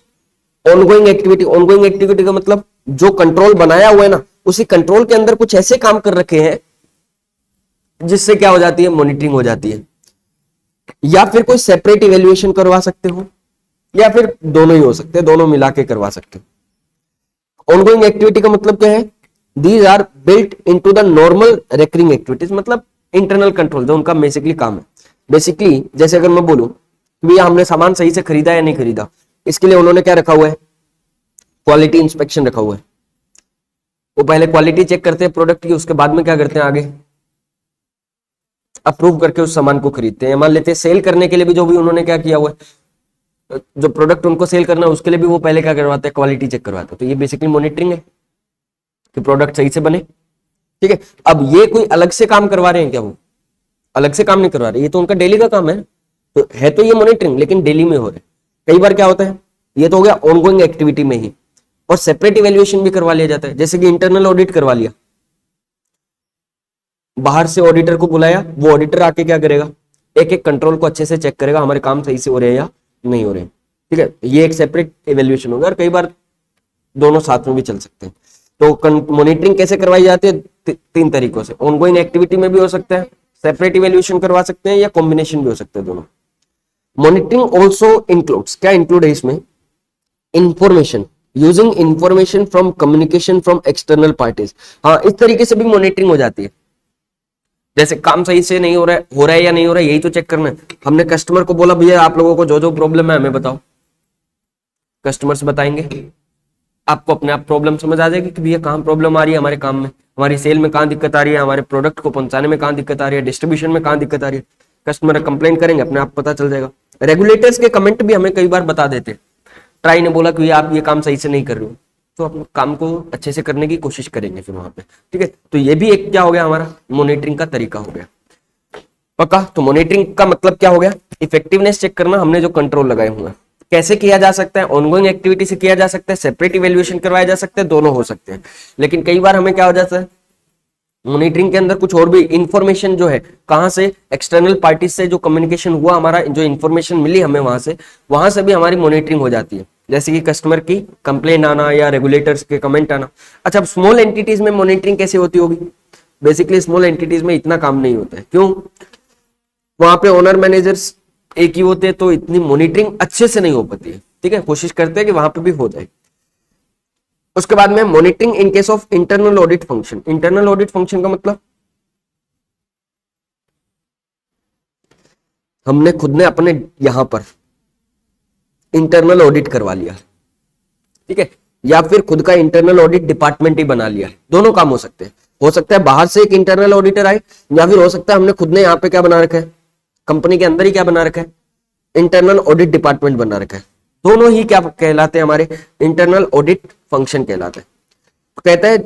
ऑनगोइंग एक्टिविटी, ऑनगोइंग एक्टिविटी का मतलब जो कंट्रोल बनाया हुआ है ना, उसी कंट्रोल के अंदर कुछ ऐसे काम कर रखे हैं जिससे क्या हो जाती है, मॉनिटरिंग हो जाती है। या फिर कोई सेपरेट इवेल्युएशन करवा सकते हो, या फिर दोनों ही हो सकते हैं, दोनों मिला के करवा सकते हो। ऑनगोइंग एक्टिविटी का मतलब क्या है, these are built into the normal recurring activities, मतलब इंटरनल कंट्रोल जो उनका बेसिकली काम है। बेसिकली जैसे अगर मैं बोलूं भैया हमने सामान सही से खरीदा या नहीं खरीदा, इसके लिए उन्होंने क्या रखा हुआ है, क्वालिटी इंस्पेक्शन रखा हुआ है। वो पहले क्वालिटी चेक करते हैं प्रोडक्ट की, उसके बाद में क्या करते हैं, आगे अप्रूव करके उस सामान को खरीदते हैं। मान लेते हैं सेल करने के लिए भी जो भी उन्होंने क्या किया हुआ है, जो प्रोडक्ट उनको सेल करना है उसके लिए भी वो पहले क्या करवाते हैं, क्वालिटी चेक करवाते हैं। तो ये बेसिकली मॉनिटरिंग है कि प्रोडक्ट सही से बने, ठीक है। अब ये कोई अलग से काम करवा रहे हैं क्या, वो अलग से काम नहीं करवा रहे, ये तो उनका डेली का काम है। तो है तो ये मॉनिटरिंग, लेकिन डेली में हो रहा है। कई बार क्या होता है, ये तो हो गया ऑनगोइंग एक्टिविटी में ही, और सेपरेट इवेल्युएशन भी करवा लिया जाता है। जैसे कि इंटरनल ऑडिट करवा लिया, बाहर से ऑडिटर को बुलाया, वो ऑडिटर आके क्या करेगा, एक एक कंट्रोल को अच्छे से चेक करेगा, हमारे काम सही से हो रहे हैं या नहीं हो रहे हैं, ठीक है। ये एक सेपरेट इवेल्युएशन होगा, और कई बार दोनों साथ में भी चल सकते हैं। तो मॉनिटरिंग कैसे करवाई जाती है, 3 तरीकों से। ऑनगोइंग एक्टिविटी में भी हो सकता है, सेपरेट इवेल्युएशन करवा सकते हैं, या कॉम्बिनेशन भी हो सकता है दोनों। मॉनिटरिंग ऑल्सो इंक्लूड्स, क्या इंक्लूड है इसमें, information, using information from communication from external parties. हाँ, इस तरीके से भी मॉनिटरिंग हो जाती है। जैसे काम सही से नहीं हो रहा है या नहीं हो रहा है, यही तो चेक करना है। हमने कस्टमर को बोला भैया आप लोगों को जो जो प्रॉब्लम है हमें बताओ, कस्टमर्स बताएंगे, आपको अपने आप प्रॉब्लम समझ आ जाएगी कि भैया कहाँ प्रॉब्लम आ रही है हमारे काम में, हमारी सेल में कहाँ दिक्कत आ रही है, हमारे प्रोडक्ट को पहुंचाने में कहाँ दिक्कत आ रही है, डिस्ट्रीब्यूशन में कहाँ दिक्कत आ रही है। कस्टमर कंप्लेन करेंगे, अपने आप पता चल जाएगा। रेगुलेटर्स के कमेंट भी हमें कई बार बता देते हैं। ट्राई ने बोला कि आप ये काम सही से नहीं कर रहे हो, तो अपने काम को अच्छे से करने की कोशिश करेंगे फिर वहां पे, ठीक है। तो ये भी एक क्या हो गया, हमारा मॉनिटरिंग का तरीका हो गया, पक्का। तो मॉनिटरिंग का मतलब क्या हो गया, इफेक्टिवनेस चेक करना, हमने जो कंट्रोल लगाए हुए हैं। कैसे किया जा सकता है, ऑनगोइंग एक्टिविटी से किया जा सकता है, सेपरेट इवेल्युएशन करवाया जा सकता है, दोनों हो सकते हैं। लेकिन कई बार हमें क्या हो जाता है, मॉनिटरिंग के अंदर कुछ और भी इंफॉर्मेशन जो है, कहां से, एक्सटर्नल पार्टी से जो कम्युनिकेशन हुआ, हमारा जो इंफॉर्मेशन मिली हमें वहां से भी हमारी मॉनिटरिंग हो जाती है। जैसे कि कस्टमर की कंप्लेन आना या रेगुलेटर्स के कमेंट आना। अच्छा, अब स्मॉल एंटिटीज में मॉनिटरिंग कैसे होती होगी? बेसिकली स्मॉल एंटिटीज में इतना काम नहीं होता है, क्यों, वहां पे ओनर मैनेजर्स एक ही होते हैं, तो इतनी मॉनिटरिंग अच्छे से नहीं हो पाती है, ठीक है। कोशिश करते हैं कि वहां पे भी हो जाए। उसके बाद में monitoring in case of internal audit function. Internal audit function का मतलब हमने खुद ने अपने यहां पर इंटरनल ऑडिट करवा लिया, ठीक है, या फिर खुद का इंटरनल ऑडिट डिपार्टमेंट ही बना लिया। दोनों काम हो सकते हैं। हो सकता है बाहर से एक इंटरनल ऑडिटर आए, या फिर हो सकता है हमने खुद ने यहाँ पे क्या बना रखा है, कंपनी के अंदर ही क्या बना रखा है, इंटरनल ऑडिट डिपार्टमेंट बना रखा है। दोनों ही क्या कहलाते हैं, हमारे इंटरनल ऑडिट फंक्शन कहलाते हैं। तो कहता है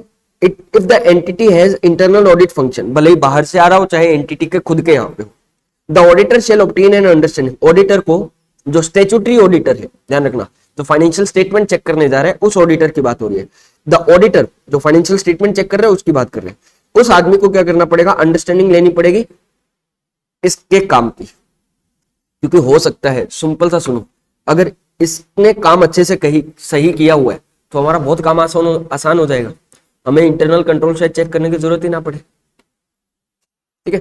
if the entity has internal audit function, भले ही बाहर से आ रहा हो चाहे एंटिटी के खुद के यहाँ पे हो, the auditor shall obtain an understanding. Auditor को, जो स्टैट्यूटरी ऑडिटर है, ध्यान रखना, जो फाइनेंशियल स्टेटमेंट चेक करने जा रहा है उस ऑडिटर की बात हो रही है। द ऑडिटर जो फाइनेंशियल स्टेटमेंट चेक कर रहा है उसकी बात कर रहे हैं। उस आदमी को क्या करना पड़ेगा, अंडरस्टैंडिंग लेनी पड़ेगी इसके काम की, क्योंकि हो सकता है, सिंपल सा सुनो, अगर इसने काम अच्छे से कही सही किया हुआ है तो हमारा बहुत काम आसान हो जाएगा, हमें इंटरनल कंट्रोल शायद चेक करने की जरूरत ही ना पड़े। ठीक है,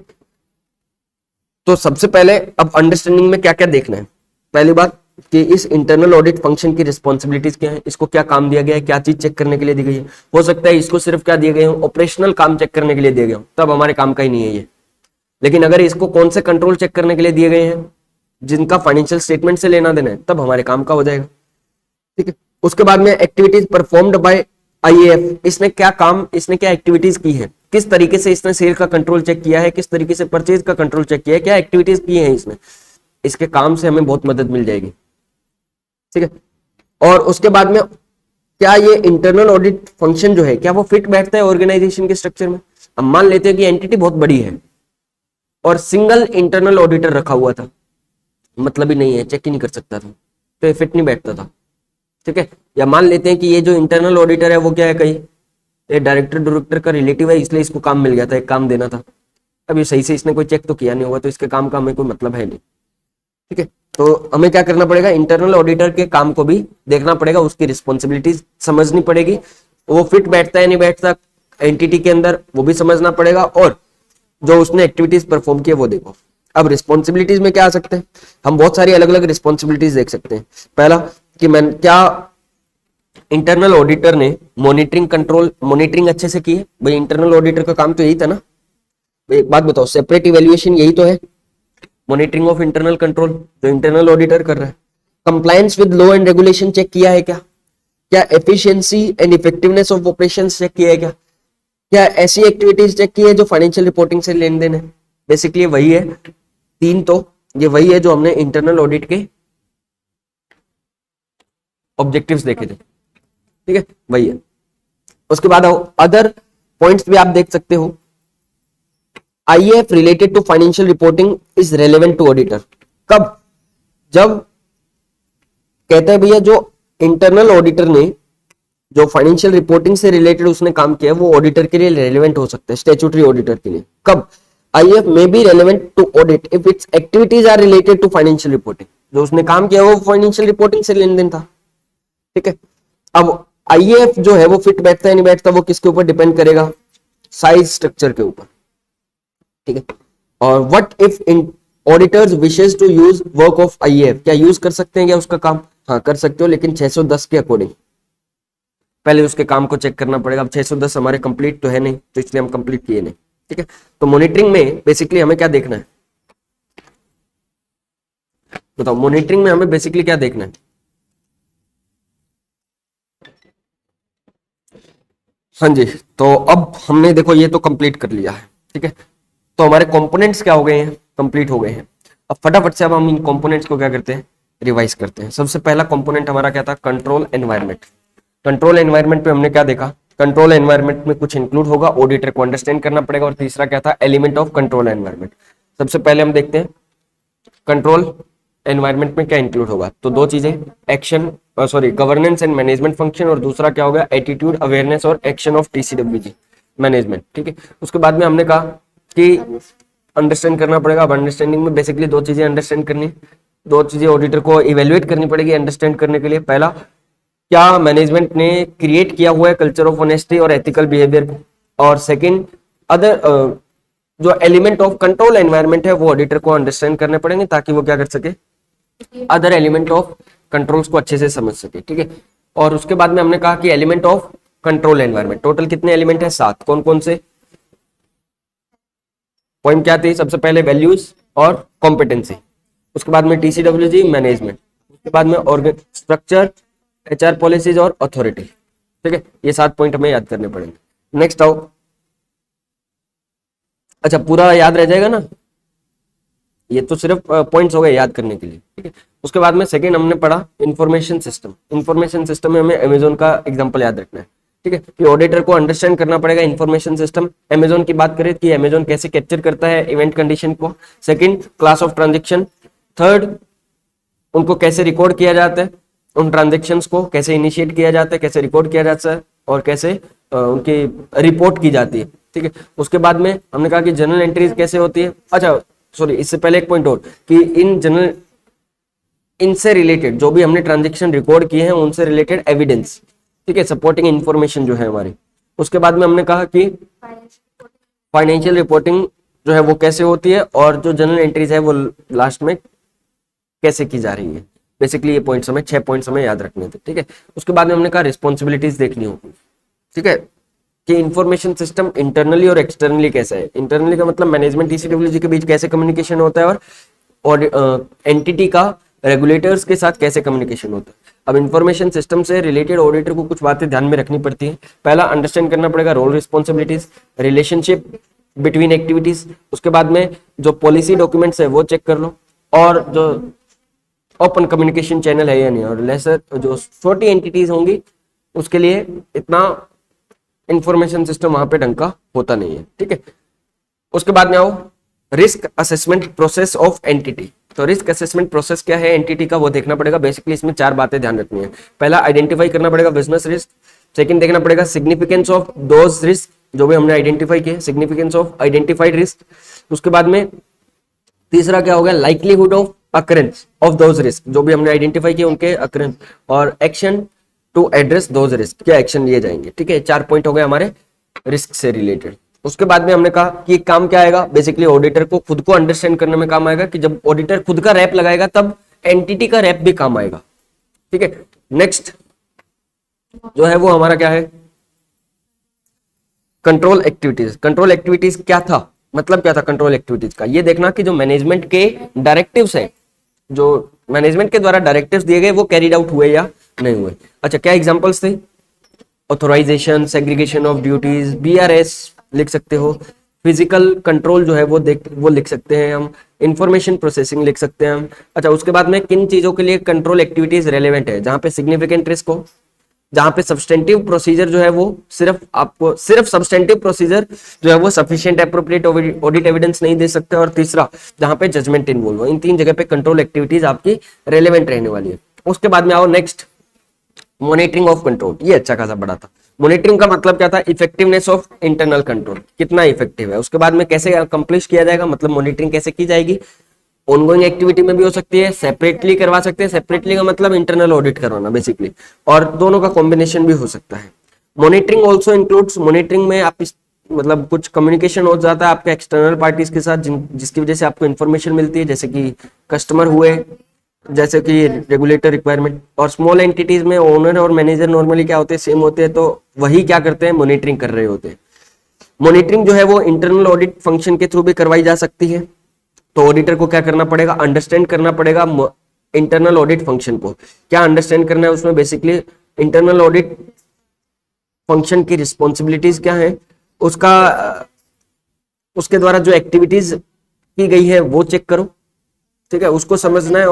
तो सबसे पहले अब अंडरस्टैंडिंग में क्या क्या देखना है। पहली बात कि इस इंटरनल ऑडिट फंक्शन की रिस्पॉन्सिबिलिटीज क्या है, इसको क्या काम दिया गया है, क्या चीज चेक करने के लिए दी गई है। हो सकता है इसको सिर्फ क्या दिए गए हो, ऑपरेशनल काम चेक करने के लिए दिए गए हो, तब हमारे काम का ही नहीं है ये। लेकिन अगर इसको कौन से कंट्रोल चेक करने के लिए दिए गए हैं, जिनका फाइनेंशियल स्टेटमेंट से लेना देना है, तब हमारे काम का हो जाएगा। ठीक है, उसके बाद में एक्टिविटीज परफॉर्म्ड बाय आईएएफ, इसने क्या काम, इसने क्या एक्टिविटीज की है, किस तरीके से इसने सेल का कंट्रोल चेक किया है, किस तरीके से परचेज का कंट्रोल चेक किया है, क्या एक्टिविटीज की है इसने, इसके काम से हमें बहुत मदद मिल जाएगी। ठीक है, और उसके बाद में क्या ये इंटरनल ऑडिट फंक्शन जो है क्या वो फिट बैठता है ऑर्गेनाइजेशन के स्ट्रक्चर में। हम मान लेते हैं कि एंटिटी बहुत बड़ी है और सिंगल इंटरनल ऑडिटर रखा हुआ था, मतलब ही नहीं है, चेक ही नहीं कर सकता था, तो ये फिट नहीं बैठता था। ठीक है, या मान लेते हैं कि ये जो इंटरनल ऑडिटर है वो क्या है, कहीं ये डायरेक्टर का रिलेटिव है, इसलिए इसको काम मिल गया था, एक काम देना था, अब ये सही से इसने कोई चेक तो किया नहीं होगा, तो इसके काम का हमें कोई मतलब है नहीं। ठीक है, तो हमें क्या करना पड़ेगा, इंटरनल ऑडिटर के काम को भी देखना पड़ेगा, उसकी रिस्पॉन्सिबिलिटीज समझनी पड़ेगी, वो फिट बैठता है नहीं बैठता एंटिटी के अंदर वो भी समझना पड़ेगा, और जो उसने एक्टिविटीज परफॉर्म किए वो देखो। अब रिस्पॉन्सिबिलिटीज में क्या आ सकते हैं, हम बहुत सारी अलग अलग रिस्पॉन्सिबिलिटीज देख सकते हैं। पहला कि मैं क्या इंटरनल ऑडिटर ने मॉनिटरिंग अच्छे से की है। भाई इंटरनल ऑडिटर का काम तो यही था ना, एक बात बताओ, सेपरेट इवेल्युएशन यही तो है, मॉनिटरिंग ऑफ इंटरनल कंट्रोल जो इंटरनल ऑडिटर कर रहा है। Compliance with law and regulation check किया है क्या, क्या efficiency and effectiveness of operations check किया है क्या, क्या ऐसी एक्टिविटीज चेक की है जो फाइनेंशियल रिपोर्टिंग से लेन देन है। बेसिकली वही है, तीन तो ये वही है जो हमने इंटरनल ऑडिट के ऑब्जेक्टिव्स देखे थे। ठीक है, वही है। उसके बाद अदर पॉइंट्स भी आप देख सकते हो। IAF related to financial reporting is relevant to auditor, कब, जब कहते हैं भैया जो इंटरनल ऑडिटर ने जो फाइनेंशियल रिपोर्टिंग से रिलेटेड उसने काम किया वो ऑडिटर के लिए रेलेवेंट हो सकता है, स्टैट्यूटरी ऑडिटर के लिए। कब, IAF may be relevant to audit if its activities are related to financial reporting, जो उसने काम किया वो फाइनेंशियल रिपोर्टिंग से लेन देन था। ठीक है, अब आईएएफ जो है वो फिट बैठता है नहीं बैठता वो किसके ऊपर डिपेंड करेगा, साइज स्ट्रक्चर के ऊपर। ठीक है, और what if auditors wishes to use work of IAF, क्या यूज कर सकते हैं क्या उसका काम, हाँ कर सकते हो, लेकिन 610 के अकॉर्डिंग पहले उसके काम को चेक करना पड़ेगा। अब 610 हमारे कंप्लीट तो है नहीं, तो इसलिए हम कंप्लीट किए नहीं। ठीक है, तो मॉनिटरिंग में बेसिकली हमें क्या देखना है, बताओ मॉनिटरिंग में हमें बेसिकली क्या देखना है। हाँ जी, तो अब हमने देखो ये तो कंप्लीट कर लिया है। ठीक है, तो हमारे कंपोनेंट्स क्या हो गए हैं, कंप्लीट हो गए हैं। अब फटाफट से अब हम इन कंपोनेंट्स को क्या करते हैं, रिवाइज करते हैं। सबसे पहला कंपोनेंट हमारा क्या था, कंट्रोल एनवायरनमेंट। कंट्रोल एनवायरनमेंट पे हमने क्या देखा, कंट्रोल एनवायरनमेंट में कुछ इंक्लूड होगा, ऑडिटर को अंडरस्टैंड करना पड़ेगा। और तीसरा क्या था, एलिमेंट ऑफ कंट्रोल एनवायरनमेंट। सबसे पहले हम देखते हैं कंट्रोल एनवायरनमेंट में क्या इंक्लूड होगा, तो दो चीजें, action governance and management function, और दूसरा क्या होगा, एटीट्यूड अवेयरनेस और एक्शन ऑफ टीसीडब्ल्यूजी मैनेजमेंट। ठीक है, उसके बाद में हमने कहा कि अंडरस्टैंड करना पड़ेगा। अब अंडरस्टैंडिंग में बेसिकली दो चीजें अंडरस्टैंड करनी, दो चीजें ऑडिटर को इवेल्युएट करनी पड़ेगी अंडरस्टैंड करने के लिए। पहला, क्या मैनेजमेंट ने क्रिएट किया हुआ है कल्चर ऑफ ऑनेस्टी और एथिकल बिहेवियर को, और सेकंड अदर जो एलिमेंट ऑफ कंट्रोल एनवायरनमेंट है वो ऑडिटर को अंडरस्टैंड करने पड़ेंगे ताकि वो क्या कर सके, अदर एलिमेंट ऑफ कंट्रोल्स को अच्छे से समझ सके। ठीक है, और उसके बाद में हमने कहा कि element of control environment, total कितने एलिमेंट है, 7। कौन कौन से पॉइंट क्या थे, सबसे पहले वैल्यूज और कॉम्पिटेंसी, उसके बाद में टीसीडब्ल्यूजी मैनेजमेंट, उसके बाद में ऑर्गन स्ट्रक्चर, एचआर पॉलिसीज और अथॉरिटी। ठीक है, ये 7 पॉइंट हमें याद करने पड़ेंगे। नेक्स्ट आओ, अच्छा पूरा याद रह जाएगा ना, ये तो सिर्फ पॉइंट्स हो गए याद करने के लिए। ठीक है, उसके बाद में सेकंड हमने पढ़ा इंफॉर्मेशन सिस्टम। इंफॉर्मेशन सिस्टम में हमें अमेजोन का एग्जांपल याद रखना है। ठीक है, कि ऑडिटर को अंडरस्टैंड करना पड़ेगा इंफॉर्मेशन सिस्टम। अमेजोन की बात करें कि अमेजोन कैसे कैप्चर करता है इवेंट कंडीशन को। Second, class of transaction. Third, उनको कैसे रिकॉर्ड किया जाता है, उन ट्रांजेक्शन्स को कैसे इनिशिएट किया जाता है, कैसे रिकॉर्ड किया जाता है, और कैसे उनकी रिपोर्ट की जाती है। ठीक है, उसके बाद में हमने कहा कि जनरल एंट्रीज कैसे होती है। अच्छा सॉरी, इससे पहले एक पॉइंट और कि इन जनरल इनसे रिलेटेड जो भी हमने ट्रांजेक्शन रिकॉर्ड किए हैं उनसे रिलेटेड एविडेंस, ठीक है, सपोर्टिंग इंफॉर्मेशन जो है हमारी। उसके बाद में हमने कहा कि फाइनेंशियल रिपोर्टिंग जो है वो कैसे होती है और जो जनरल एंट्रीज है वो लास्ट में कैसे की जा रही है। बेसिकली ये पॉइंट्स हमें 6 पॉइंट्स हमें याद रखने थे, ठीक है। उसके बाद में हमने कहा रिस्पॉन्सिबिलिटीज देखनी होगी, ठीक है, कि इंफॉर्मेशन सिस्टम इंटरनली और एक्सटर्नली कैसा है। इंटरनली का मतलब मैनेजमेंट ईसीडब्ल्यूजी के बीच कैसे कम्युनिकेशन होता है और एंटिटी का रेगुलेटर्स के साथ कैसे कम्युनिकेशन होता है। अब इंफॉर्मेशन सिस्टम से रिलेटेड ऑडिटर को कुछ बातें ध्यान में रखनी पड़ती है। पहला अंडरस्टैंड करना पड़ेगा role responsibilities, relationship between activities. उसके बाद में जो पॉलिसी डॉक्यूमेंट्स है वो चेक कर लो, और जो ओपन कम्युनिकेशन चैनल है या नहीं, और लेसर जो छोटी एंटिटीज होंगी उसके लिए इतना इंफॉर्मेशन सिस्टम वहां पे ढंग का होता नहीं है, ठीक है। उसके बाद में आओ risk assessment process of entity. तो रिस्क असेसमेंट प्रोसेस क्या है एंटिटी का वो देखना पड़ेगा। बेसिकली इसमें 4 बातें ध्यान रखनी है। पहला आइडेंटिफाई करना पड़ेगा बिजनेस रिस्क। सेकंड देखना पड़ेगा सिग्निफिकेंस ऑफ दोज रिस्क जो भी हमने आइडेंटिफाई किए, सिग्निफिकेंस ऑफ आइडेंटिफाइड रिस्क। उसके बाद में तीसरा क्या हो गया likelihood of occurrence of those risk जो भी हमने आइडेंटिफाई किए उनके अकरेंस, और action to address those risk क्या एक्शन लिए जाएंगे, ठीक है। 4 पॉइंट हो गए हमारे रिस्क से रिलेटेड। उसके बाद में हमने कहा कि काम क्या आएगा, बेसिकली ऑडिटर को खुद को अंडरस्टैंड करने में काम आएगा कि जब ऑडिटर खुद का रैप लगाएगा तब एंटिटी का रैप भी काम आएगा, ठीक है। नेक्स्ट जो है वो हमारा क्या है कंट्रोल एक्टिविटीज। कंट्रोल एक्टिविटीज क्या था, मतलब क्या था कंट्रोल एक्टिविटीज का, ये देखना कि जो मैनेजमेंट के डायरेक्टिव्स है, जो मैनेजमेंट के द्वारा डायरेक्टिव्स दिए गए वो कैरिड आउट हुए या नहीं हुए। अच्छा क्या एग्जांपल्स थे, authorization, segregation of duties, BRS लिख सकते हो, फिजिकल कंट्रोल जो है वो लिख सकते हैं हम, इंफॉर्मेशन प्रोसेसिंग लिख सकते हैं हम। अच्छा उसके बाद में किन चीजों के लिए कंट्रोल एक्टिविटीज रेलेवेंट है, जहां पे सिग्निफिकेंट रिस्क हो, जहां पे सब्सटेंटिव प्रोसीजर जो है वो सिर्फ सब्सटेंटिव प्रोसीजर जो है वो सफिशिएंट एप्रोप्रिएट ऑडिट एविडेंस नहीं दे सकते, और तीसरा जहां पे जजमेंट इन्वॉल्व हो। इन 3 जगह पे कंट्रोल एक्टिविटीज आपकी रेलेवेंट रहने वाली है। उसके बाद में आओ नेक्स्ट मॉनिटरिंग ऑफ कंट्रोल। ये अच्छा खासा बड़ा था। मॉनिटरिंग का मतलब क्या था, इफेक्टिवनेस ऑफ इंटरनल कंट्रोल, कितना इफेक्टिव है। उसके बाद में कैसे अकम्प्लिश किया जाएगा, मतलब मॉनिटरिंग कैसे की जाएगी, ऑनगोइंग एक्टिविटी में भी हो सकती है, सेपरेटली करवा सकते हैं। सेपरेटली का मतलब इंटरनल ऑडिट करवाना बेसिकली, और दोनों का कॉम्बिनेशन भी हो सकता है। मॉनिटरिंग ऑल्सो इंक्लूड्स, मॉनिटरिंग में आप मतलब कुछ कम्युनिकेशन हो जाता है आपके एक्सटर्नल पार्टीज के साथ जिसकी वजह से आपको इन्फॉर्मेशन मिलती है, जैसे कि कस्टमर हुए, जैसे कि रेगुलेटर रिक्वायरमेंट। और स्मॉल एंटिटीज में ओनर और मैनेजर नॉर्मली क्या होते हैं, सेम होते हैं, तो वही क्या करते हैं, मॉनिटरिंग कर रहे होते हैं। मॉनिटरिंग जो है वो इंटरनल ऑडिट फंक्शन के थ्रू भी करवाई जा सकती है। तो ऑडिटर को क्या करना पड़ेगा, अंडरस्टैंड करना पड़ेगा इंटरनल ऑडिट फंक्शन को। क्या अंडरस्टैंड करना है उसमें, बेसिकली इंटरनल ऑडिट फंक्शन की रिस्पॉन्सिबिलिटीज क्या है, उसके द्वारा जो एक्टिविटीज की गई है वो चेक करो, ठीक है, उसको समझना है,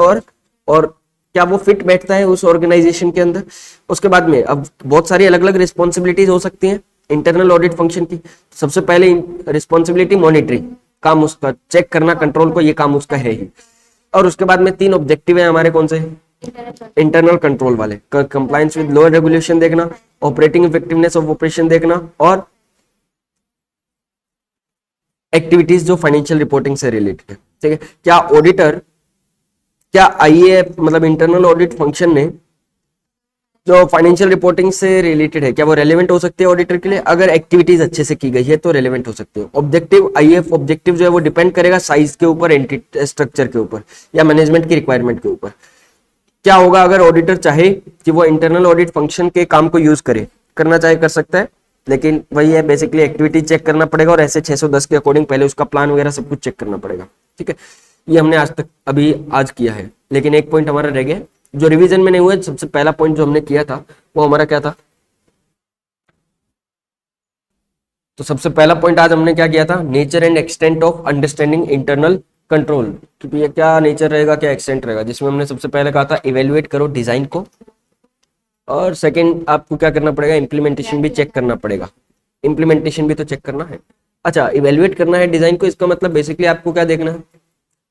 और क्या वो फिट बैठता है उस ऑर्गेनाइजेशन के अंदर। उसके बाद में अब बहुत सारी अलग अलग रिस्पॉन्सिबिलिटीज हो सकती हैं इंटरनल ऑडिट फंक्शन की। सबसे पहले रिस्पॉन्सिबिलिटी मॉनिटरिंग, काम उसका चेक करना कंट्रोल को, ये काम उसका है ही। और उसके बाद में 3 ऑब्जेक्टिव है हमारे, कौन से, इंटरनल कंट्रोल वाले, कंप्लायंस विद लोअर रेगुलेशन देखना, ऑपरेटिंग इफेक्टिवनेस ऑफ ऑपरेशन देखना, और एक्टिविटीज जो फाइनेंशियल रिपोर्टिंग से रिलेटेड है, ठीक है। क्या आईएएफ मतलब इंटरनल ऑडिट फंक्शन ने जो फाइनेंशियल रिपोर्टिंग से रिलेटेड है क्या वो रेलेवेंट हो सकती है ऑडिटर के लिए, अगर एक्टिविटीज अच्छे से की गई है तो रेलेवेंट हो सकती है। ऑब्जेक्टिव आईएएफ ऑब्जेक्टिव जो है वो डिपेंड करेगा साइज के ऊपर, एंटिटी स्ट्रक्चर के ऊपर, या मैनेजमेंट की रिक्वायरमेंट के ऊपर। क्या होगा अगर ऑडिटर चाहे कि वो इंटरनल ऑडिट फंक्शन के काम को यूज करना चाहे कर सकता है, लेकिन वही है बेसिकली एक्टिविटी चेक करना पड़ेगा, और ऐसे 610 के अकॉर्डिंग पहले उसका प्लान वगैरह सब कुछ चेक करना पड़ेगा, ठीक है। ये हमने आज किया है, लेकिन एक पॉइंट हमारा रह गया जो रिवीजन में नहीं हुआ। सबसे पहला पॉइंट जो हमने किया था वो हमारा क्या था, तो सबसे पहला पॉइंट आज हमने क्या किया था, nature and extent of understanding internal control. क्योंकि ये क्या नेचर रहेगा क्या एक्सटेंट रहेगा, जिसमें हमने सबसे पहले कहा था इवेल्युएट करो डिजाइन को, और सेकंड आपको क्या करना पड़ेगा, इम्प्लीमेंटेशन भी चेक करना पड़ेगा, इम्प्लीमेंटेशन भी तो चेक करना है। अच्छा इवेल्युएट करना है डिजाइन को, इसका मतलब बेसिकली आपको क्या देखना है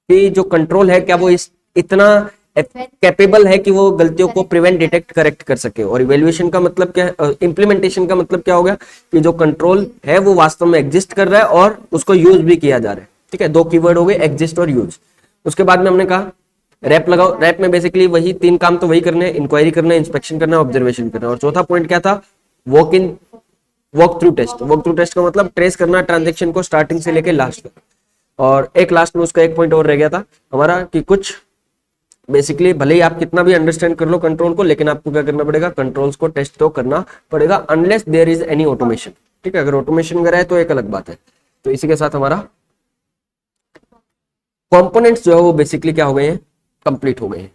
कि जो कंट्रोल है क्या वो इतना कैपेबल है कि वो गलतियों को प्रिवेंट, डिटेक्ट, करेक्ट कर सके। और इवेल्युएशन का मतलब क्या है, इम्प्लीमेंटेशन का मतलब क्या हो गया कि जो कंट्रोल है वो वास्तव में एग्जिस्ट कर रहा है और उसको यूज भी किया जा रहा है, ठीक है। 2 कीवर्ड हो गए, एग्जिस्ट और यूज। उसके बाद में हमने कहा रैप लगाओ, रैप में बेसिकली वही 3 काम तो वही करने हैं, इंक्वायरी करना है, इंस्पेक्शन करना है, ऑब्जर्वेशन करना है। और चौथा पॉइंट क्या था, walk through test. Walk through test का मतलब ट्रेस करना ट्रांजेक्शन को स्टार्टिंग से लेके लास्ट तक। और एक लास्ट में उसका एक पॉइंट और रह गया था हमारा कि कुछ बेसिकली भले ही आप कितना भी अंडरस्टैंड कर लो कंट्रोल को, लेकिन आपको क्या करना पड़ेगा, कंट्रोल्स को टेस्ट तो करना पड़ेगा unless there is any automation. ठीक है, अगर ऑटोमेशन वगैरह है तो एक अलग बात है। तो इसी के साथ हमारा कंपोनेंट्स जो है वो बेसिकली क्या हो गए हैं, कंप्लीट हो गए हैं।